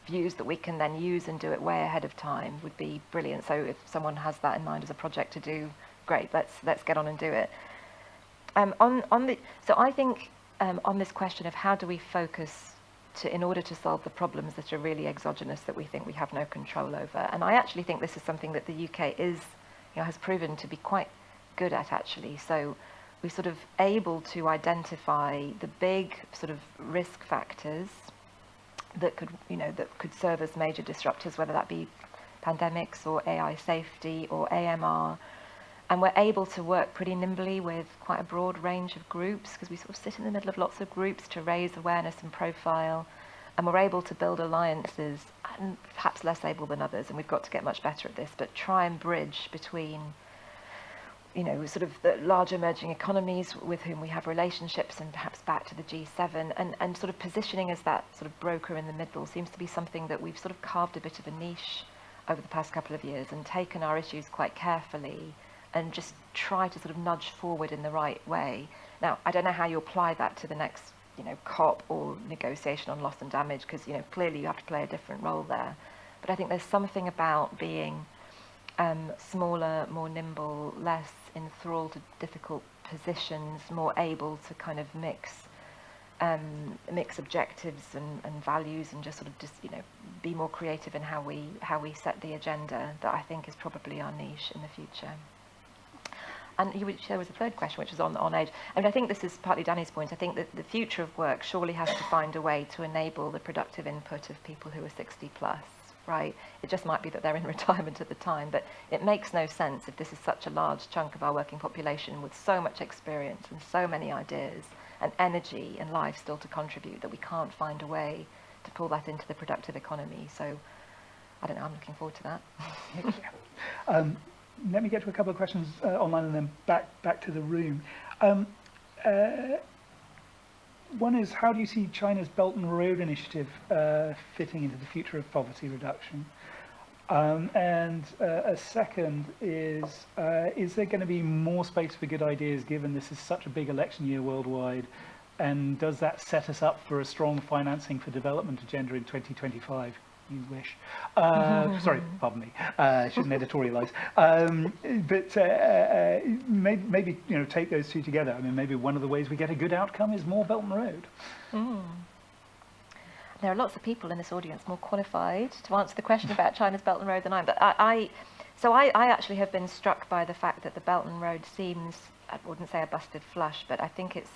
views that we can then use and do it way ahead of time would be brilliant. So if someone has that in mind as a project to do, great, let's get on and do it. So I think on this question of how do we focus in order to solve the problems that are really exogenous, that we think we have no control over, and I actually think this is something that the UK has proven to be quite good at, actually. So we're sort of able to identify the big sort of risk factors that could serve as major disruptors, whether that be pandemics or AI safety or AMR, and we're able to work pretty nimbly with quite a broad range of groups, because we sort of sit in the middle of lots of groups to raise awareness and profile, and we're able to build alliances, and perhaps less able than others, and we've got to get much better at this, but try and bridge between sort of the large emerging economies with whom we have relationships, and perhaps back to the G7, and sort of positioning as that sort of broker in the middle seems to be something that we've sort of carved a bit of a niche over the past couple of years, and taken our issues quite carefully and just try to sort of nudge forward in the right way. Now, I don't know how you apply that to the next COP or negotiation on loss and damage, because clearly you have to play a different role there, but I think there's something about being smaller, more nimble, less enthralled to difficult positions, more able to kind of mix objectives and values, and just sort of be more creative in how we set the agenda, that I think is probably our niche in the future. And there was a third question, which was on age. I mean, I think this is partly Danny's point. I think that the future of work surely has to find a way to enable the productive input of people who are 60 plus. Right? It just might be that they're in retirement at the time, but it makes no sense if this is such a large chunk of our working population with so much experience and so many ideas and energy and life still to contribute, that we can't find a way to pull that into the productive economy. So I don't know, I'm looking forward to that. Let me get to a couple of questions online, and then back to the room. One is, how do you see China's Belt and Road Initiative fitting into the future of poverty reduction? And a second is there going to be more space for good ideas, given this is such a big election year worldwide? And does that set us up for a strong financing for development agenda in 2025? You wish. Sorry, pardon me. Shouldn't editorialise. But maybe take those two together. I mean, maybe one of the ways we get a good outcome is more Belt and Road. there are lots of people in this audience more qualified to answer the question about China's Belt and Road than I am. But I actually have been struck by the fact that the Belt and Road seems, I wouldn't say a busted flush, but I think it's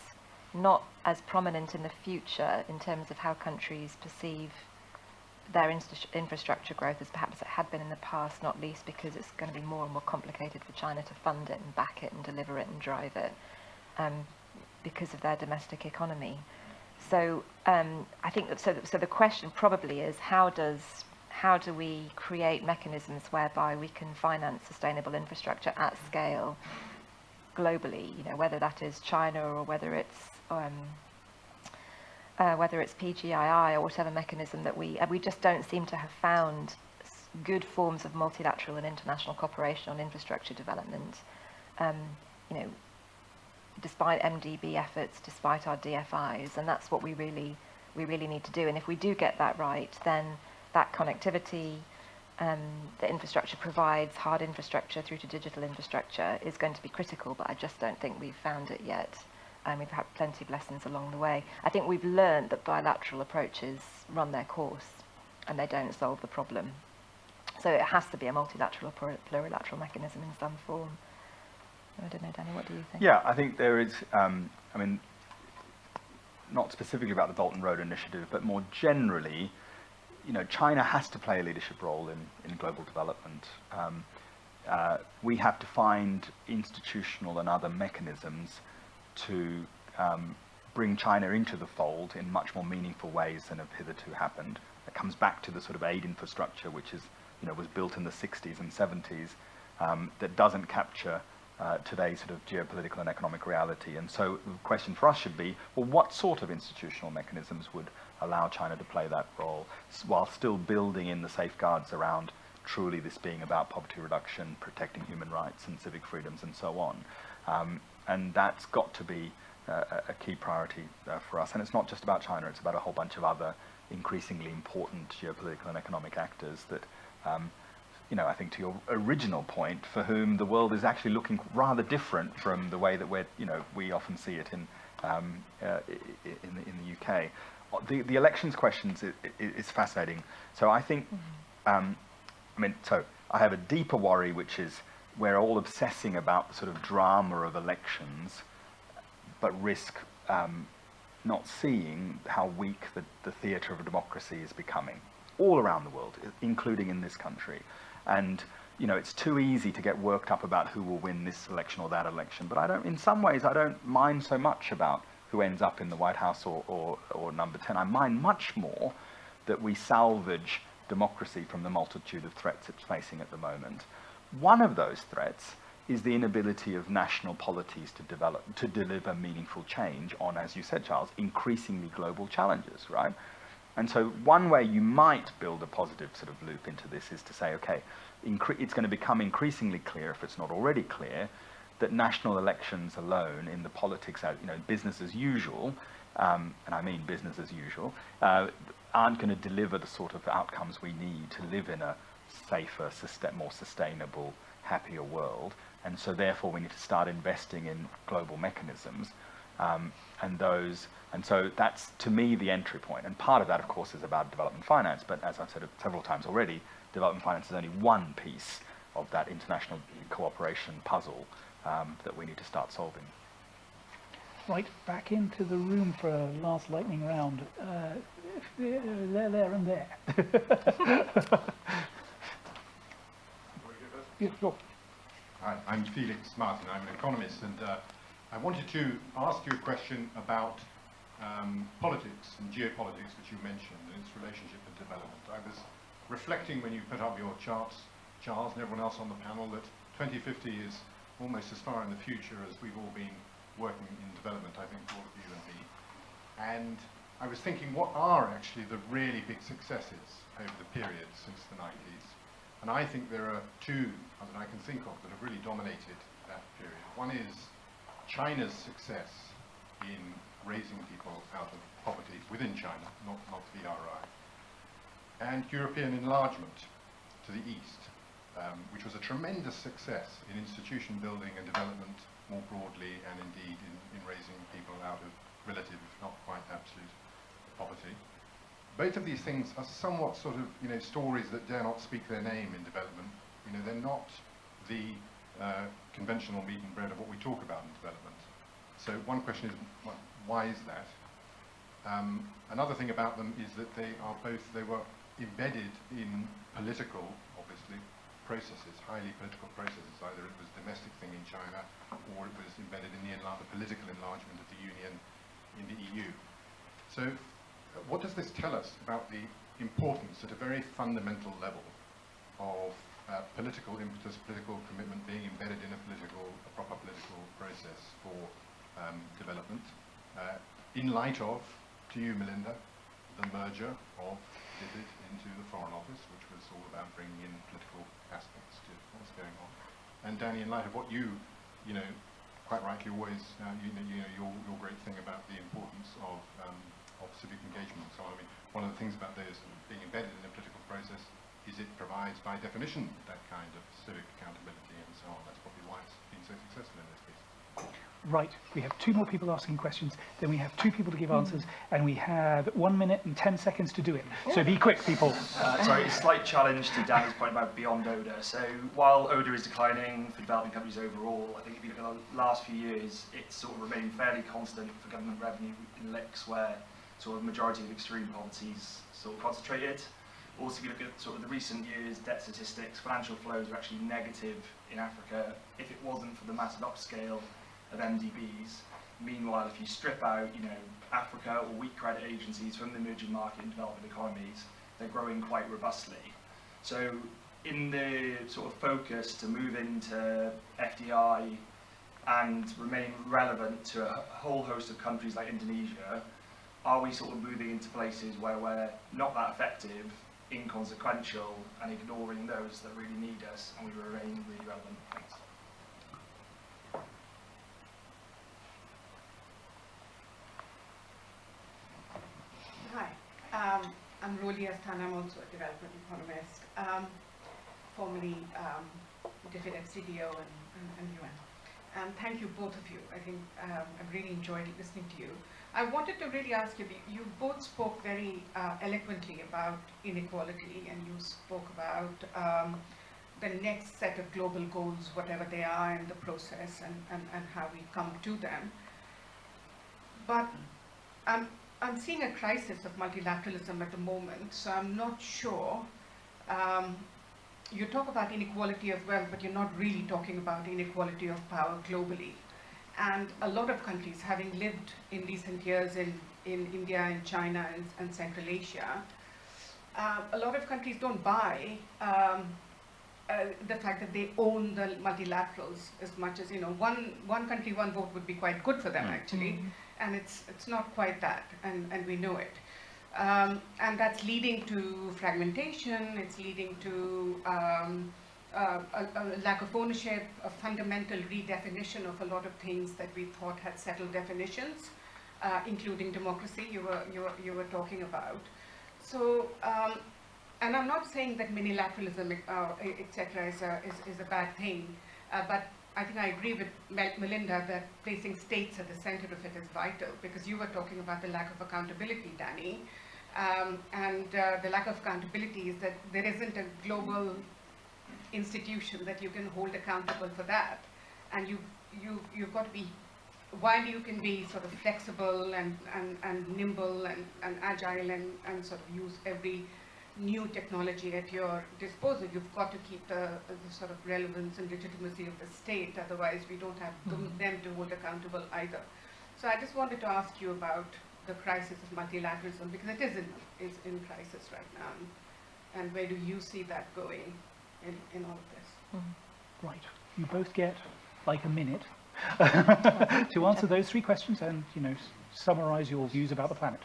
not as prominent in the future in terms of how countries perceive their infrastructure growth as perhaps it had been in the past, not least because it's going to be more and more complicated for China to fund it and back it and deliver it and drive it because of their domestic economy. So I think that, so the question probably is how do we create mechanisms whereby we can finance sustainable infrastructure at scale globally, whether that is China or whether it's PGII or whatever mechanism that we just don't seem to have found good forms of multilateral and international cooperation on infrastructure development, despite MDB efforts, despite our DFIs, and that's what we really need to do. And if we do get that right, then that connectivity that infrastructure provides, hard infrastructure through to digital infrastructure, is going to be critical, but I just don't think we've found it yet. We've had plenty of lessons along the way. I think we've learned that bilateral approaches run their course and they don't solve the problem. So it has to be a multilateral or plurilateral mechanism in some form. I don't know, Danny, what do you think? Yeah, I think there is, not specifically about the Belt and Road Initiative, but more generally, China has to play a leadership role in global development. We have to find institutional and other mechanisms to bring China into the fold in much more meaningful ways than have hitherto happened. It comes back to the sort of aid infrastructure, which is, was built in the 60s and 70s, that doesn't capture today's sort of geopolitical and economic reality. And so the question for us should be, well, what sort of institutional mechanisms would allow China to play that role while still building in the safeguards around truly this being about poverty reduction, protecting human rights and civic freedoms and so on. And that's got to be a key priority for us. And it's not just about China, it's about a whole bunch of other increasingly important geopolitical and economic actors that, I think to your original point, for whom the world is actually looking rather different from the way that we often see it in the UK. The elections questions is fascinating. So I think, so I have a deeper worry, which is we're all obsessing about the sort of drama of elections, but risk not seeing how weak the theatre of democracy is becoming all around the world, including in this country. And it's too easy to get worked up about who will win this election or that election. But in some ways, I don't mind so much about who ends up in the White House or number 10. I mind much more that we salvage democracy from the multitude of threats it's facing at the moment. One of those threats is the inability of national polities to deliver meaningful change on, as you said, Charles, increasingly global challenges, right? And so one way you might build a positive sort of loop into this is to say, okay, it's going to become increasingly clear, if it's not already clear, that national elections alone in the politics, business as usual, and I mean business as usual, aren't going to deliver the sort of outcomes we need to live in a safer, more sustainable, happier world. And so therefore we need to start investing in global mechanisms. And so that's, to me, the entry point. And part of that, of course, is about development finance. But as I've said several times already, development finance is only one piece of that international cooperation puzzle that we need to start solving. Right, back into the room for a last lightning round. There and there. Yeah, sure. Hi, I'm Felix Martin. I'm an economist, and I wanted to ask you a question about politics and geopolitics, which you mentioned, and its relationship with development. I was reflecting when you put up your charts, Charles, and everyone else on the panel, that 2050 is almost as far in the future as we've all been working in development, I think, all of you and me. And I was thinking, what are actually the really big successes over the period since the 90s? And I think there are two that I can think of that have really dominated that period. One is China's success in raising people out of poverty within China, not VRI, and European enlargement to the east, which was a tremendous success in institution building and development more broadly, and indeed in raising people out of relative, if not quite absolute, poverty. both of these things are somewhat sort of, stories that dare not speak their name in development. They're not the conventional meat and bread of what we talk about in development. So one question is, why is that? Another thing about them is that they were embedded in political, obviously, processes, highly political processes. Either it was a domestic thing in China, or it was embedded in the political enlargement of the Union in the EU. So what does this tell us about the importance at a very fundamental level of political impetus, political commitment being embedded in a proper political process for development, in light of, to you, Melinda, the merger of DFID into the Foreign Office, which was all about bringing in political aspects to what's going on. And Danny, in light of what you quite rightly always, your great thing about the importance of civic engagement. So, I mean, one of the things about those being embedded in a political process is it provides, by definition, that kind of civic accountability and so on. That's probably why it's been so successful in this case. Right, we have 2 more people asking questions, then we have 2 people to give answers, and we have 1 minute and 10 seconds to do it. So be quick, people. Sorry, a slight challenge to Danny's point about beyond ODA. So while ODA is declining for developing countries overall, I think if you look at the last few years, it's sort of remained fairly constant for government revenue in LICs, where sort of the majority of extreme poverty is sort of concentrated. Also, if you look at sort of the recent years' debt statistics, financial flows are actually negative in Africa if it wasn't for the massive upscale of MDBs. Meanwhile, if you strip out, Africa or weak credit agencies from the emerging market and developing economies, they're growing quite robustly. So in the sort of focus to move into FDI and remain relevant to a whole host of countries like Indonesia, are we sort of moving into places where we're not that effective, inconsequential, and ignoring those that really need us, and we remain really relevant? Thanks. Hi, I'm Roli Astan. I'm also a development economist, formerly DFID CDO and UN. Thank you, both of you. I think I've really enjoyed listening to you. I wanted to really ask you, you both spoke very eloquently about inequality, and you spoke about the next set of global goals, whatever they are in the process, and how we come to them. But I'm seeing a crisis of multilateralism at the moment, so I'm not sure. You talk about inequality as well, but you're not really talking about inequality of power globally. And a lot of countries, having lived in recent years in India and China and Central Asia, a lot of countries don't buy the fact that they own the multilaterals as much as, one country, one vote would be quite good for them, actually. And it's not quite that, and we know it. And that's leading to fragmentation, it's leading to a lack of ownership, a fundamental redefinition of a lot of things that we thought had settled definitions, including democracy you were talking about. So, and I'm not saying that minilateralism, etc., is a bad thing, but I think I agree with Melinda that placing states at the center of it is vital, because you were talking about the lack of accountability, Danny, and the lack of accountability is that there isn't a global institution that you can hold accountable for that, and you've got to be, while you can be sort of flexible and nimble and agile and sort of use every new technology at your disposal, you've got to keep the sort of relevance and legitimacy of the state, otherwise we don't have them to hold accountable either. So I just wanted to ask you about the crisis of multilateralism, because it is in crisis right now, and where do you see that going in all of this? Right, you both get like a minute to answer those 3 questions and, summarize your views about the planet.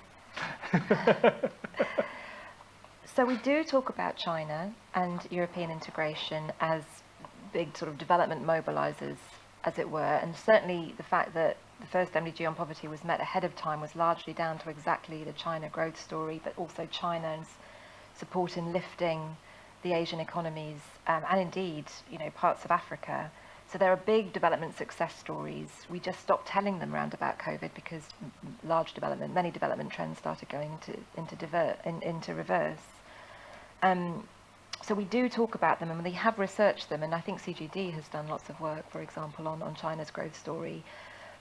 So we do talk about China and European integration as big sort of development mobilizers, as it were, and certainly the fact that the first MDG on poverty was met ahead of time was largely down to exactly the China growth story, but also China's support in lifting the Asian economies, and indeed, parts of Africa. So there are big development success stories. We just stopped telling them round about COVID because many development trends started going into reverse. So we do talk about them, and we have researched them, and I think CGD has done lots of work, for example, on China's growth story.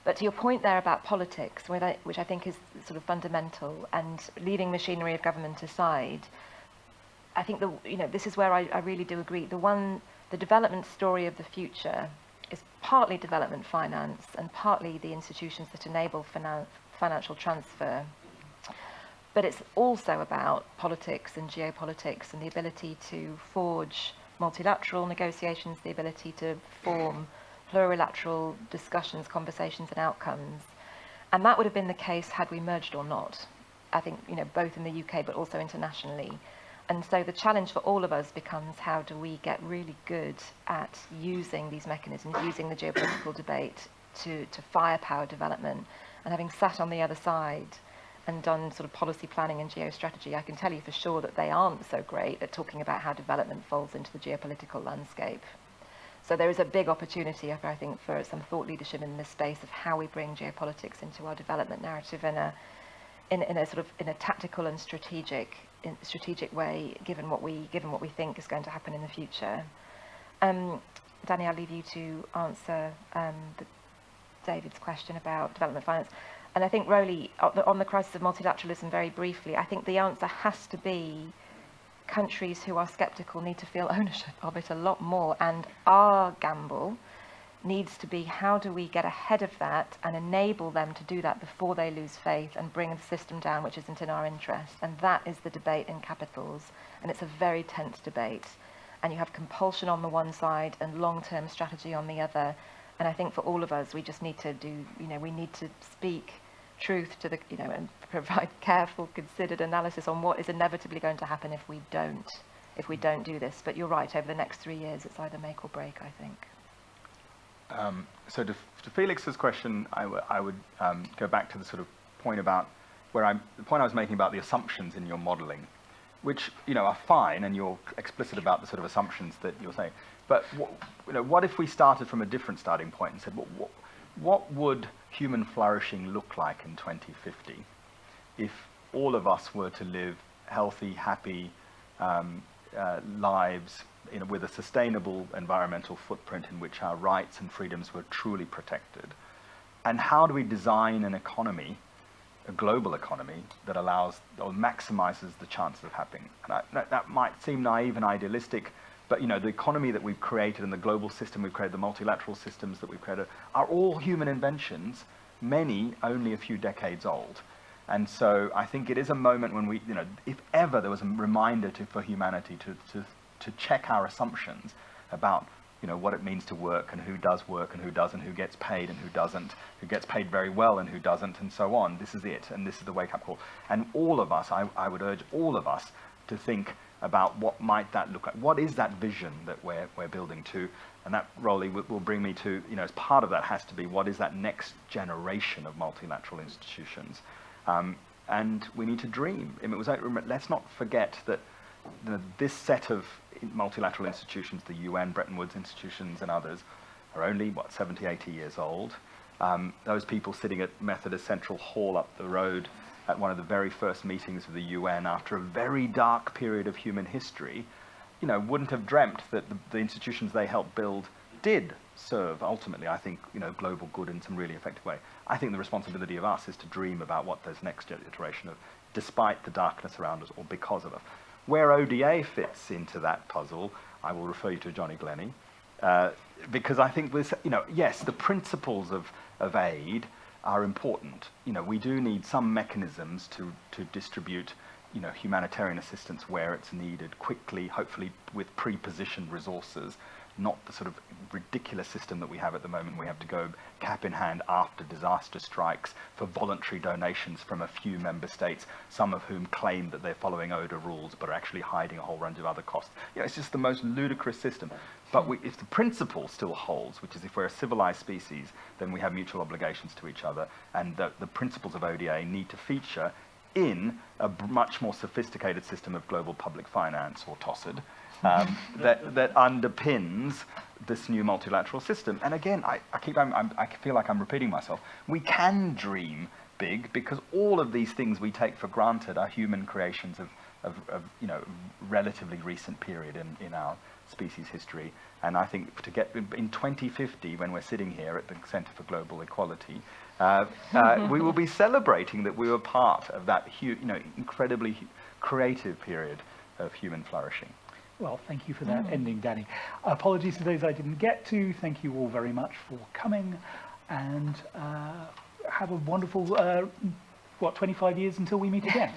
But to your point there about politics, which I think is sort of fundamental, and leaving machinery of government aside, I think this is where I really do agree. The development story of the future is partly development finance and partly the institutions that enable financial transfer. But it's also about politics and geopolitics and the ability to forge multilateral negotiations, the ability to form plurilateral discussions, conversations and outcomes. And that would have been the case had we merged or not. I think, both in the UK but also internationally. And so the challenge for all of us becomes, how do we get really good at using these mechanisms, using the geopolitical debate to firepower development. And having sat on the other side and done sort of policy planning and geostrategy, I can tell you for sure that they aren't so great at talking about how development folds into the geopolitical landscape. So there is a big opportunity, I think, for some thought leadership in this space of how we bring geopolitics into our development narrative in a tactical and strategic way, given what we think is going to happen in the future. Danny, I'll leave you to answer David's question about development finance. And I think, Rowley, on the crisis of multilateralism, very briefly, I think the answer has to be countries who are sceptical need to feel ownership of it a lot more. And our gamble needs to be, how do we get ahead of that and enable them to do that before they lose faith and bring the system down, which isn't in our interest. And that is the debate in capitals. And it's a very tense debate. And you have compulsion on the one side and long-term strategy on the other. And I think for all of us, we just need to we need to speak truth to and provide careful, considered analysis on what is inevitably going to happen if we don't do this. But you're right, over the next 3 years, it's either make or break, I think. So to Felix's question, I would go back to the sort of point about the point I was making about the assumptions in your modelling, which are fine, and you're explicit about the sort of assumptions that you're saying. But what if we started from a different starting point and said, well, what would human flourishing look like in 2050 if all of us were to live healthy, happy lives with a sustainable environmental footprint in which our rights and freedoms were truly protected? And how do we design an economy, a global economy, that allows or maximizes the chances of happening? And that might seem naive and idealistic, but the economy that we've created and the global system we've created, the multilateral systems that we've created, are all human inventions, many only a few decades old. And so I think it is a moment when we, if ever there was a reminder for humanity to check our assumptions about what it means to work and who does work and who doesn't, who gets paid and who doesn't, who gets paid very well and who doesn't, and so on. This is it, and this is the wake-up call. And all of us, I would urge all of us to think about what might that look like. What is that vision that we're building to? And that, Rolly, will bring me to, as part of that has to be, what is that next generation of multilateral institutions? And we need to dream. Let's not forget that this set of multilateral institutions, the UN, Bretton Woods institutions and others, are only, 70, 80 years old. Those people sitting at Methodist Central Hall up the road at one of the very first meetings of the UN after a very dark period of human history, wouldn't have dreamt that the institutions they helped build did serve, ultimately, I think, global good in some really effective way. I think the responsibility of us is to dream about what this next iteration of, despite the darkness around us or because of us. Where ODA fits into that puzzle, I will refer you to Johnny Glennie, because I think this, yes, the principles of aid are important. We do need some mechanisms to distribute, humanitarian assistance where it's needed quickly, hopefully with pre-positioned resources, not the sort of ridiculous system that we have at the moment. We have to go cap in hand after disaster strikes for voluntary donations from a few member states, some of whom claim that they're following ODA rules but are actually hiding a whole range of other costs. It's just the most ludicrous system. But if the principle still holds, which is if we're a civilized species, then we have mutual obligations to each other, and the principles of ODA need to feature in a much more sophisticated system of global public finance, or TOSID, that underpins this new multilateral system. And again, I feel like I'm repeating myself. We can dream big because all of these things we take for granted are human creations of you know, relatively recent period in our species history. And I think to get in 2050, when we're sitting here at the Center for Global Equality, we will be celebrating that we were part of that incredibly creative period of human flourishing. Well, thank you for that ending, Danny. Apologies to those I didn't get to. Thank you all very much for coming, and have a wonderful, 25 years until we meet again.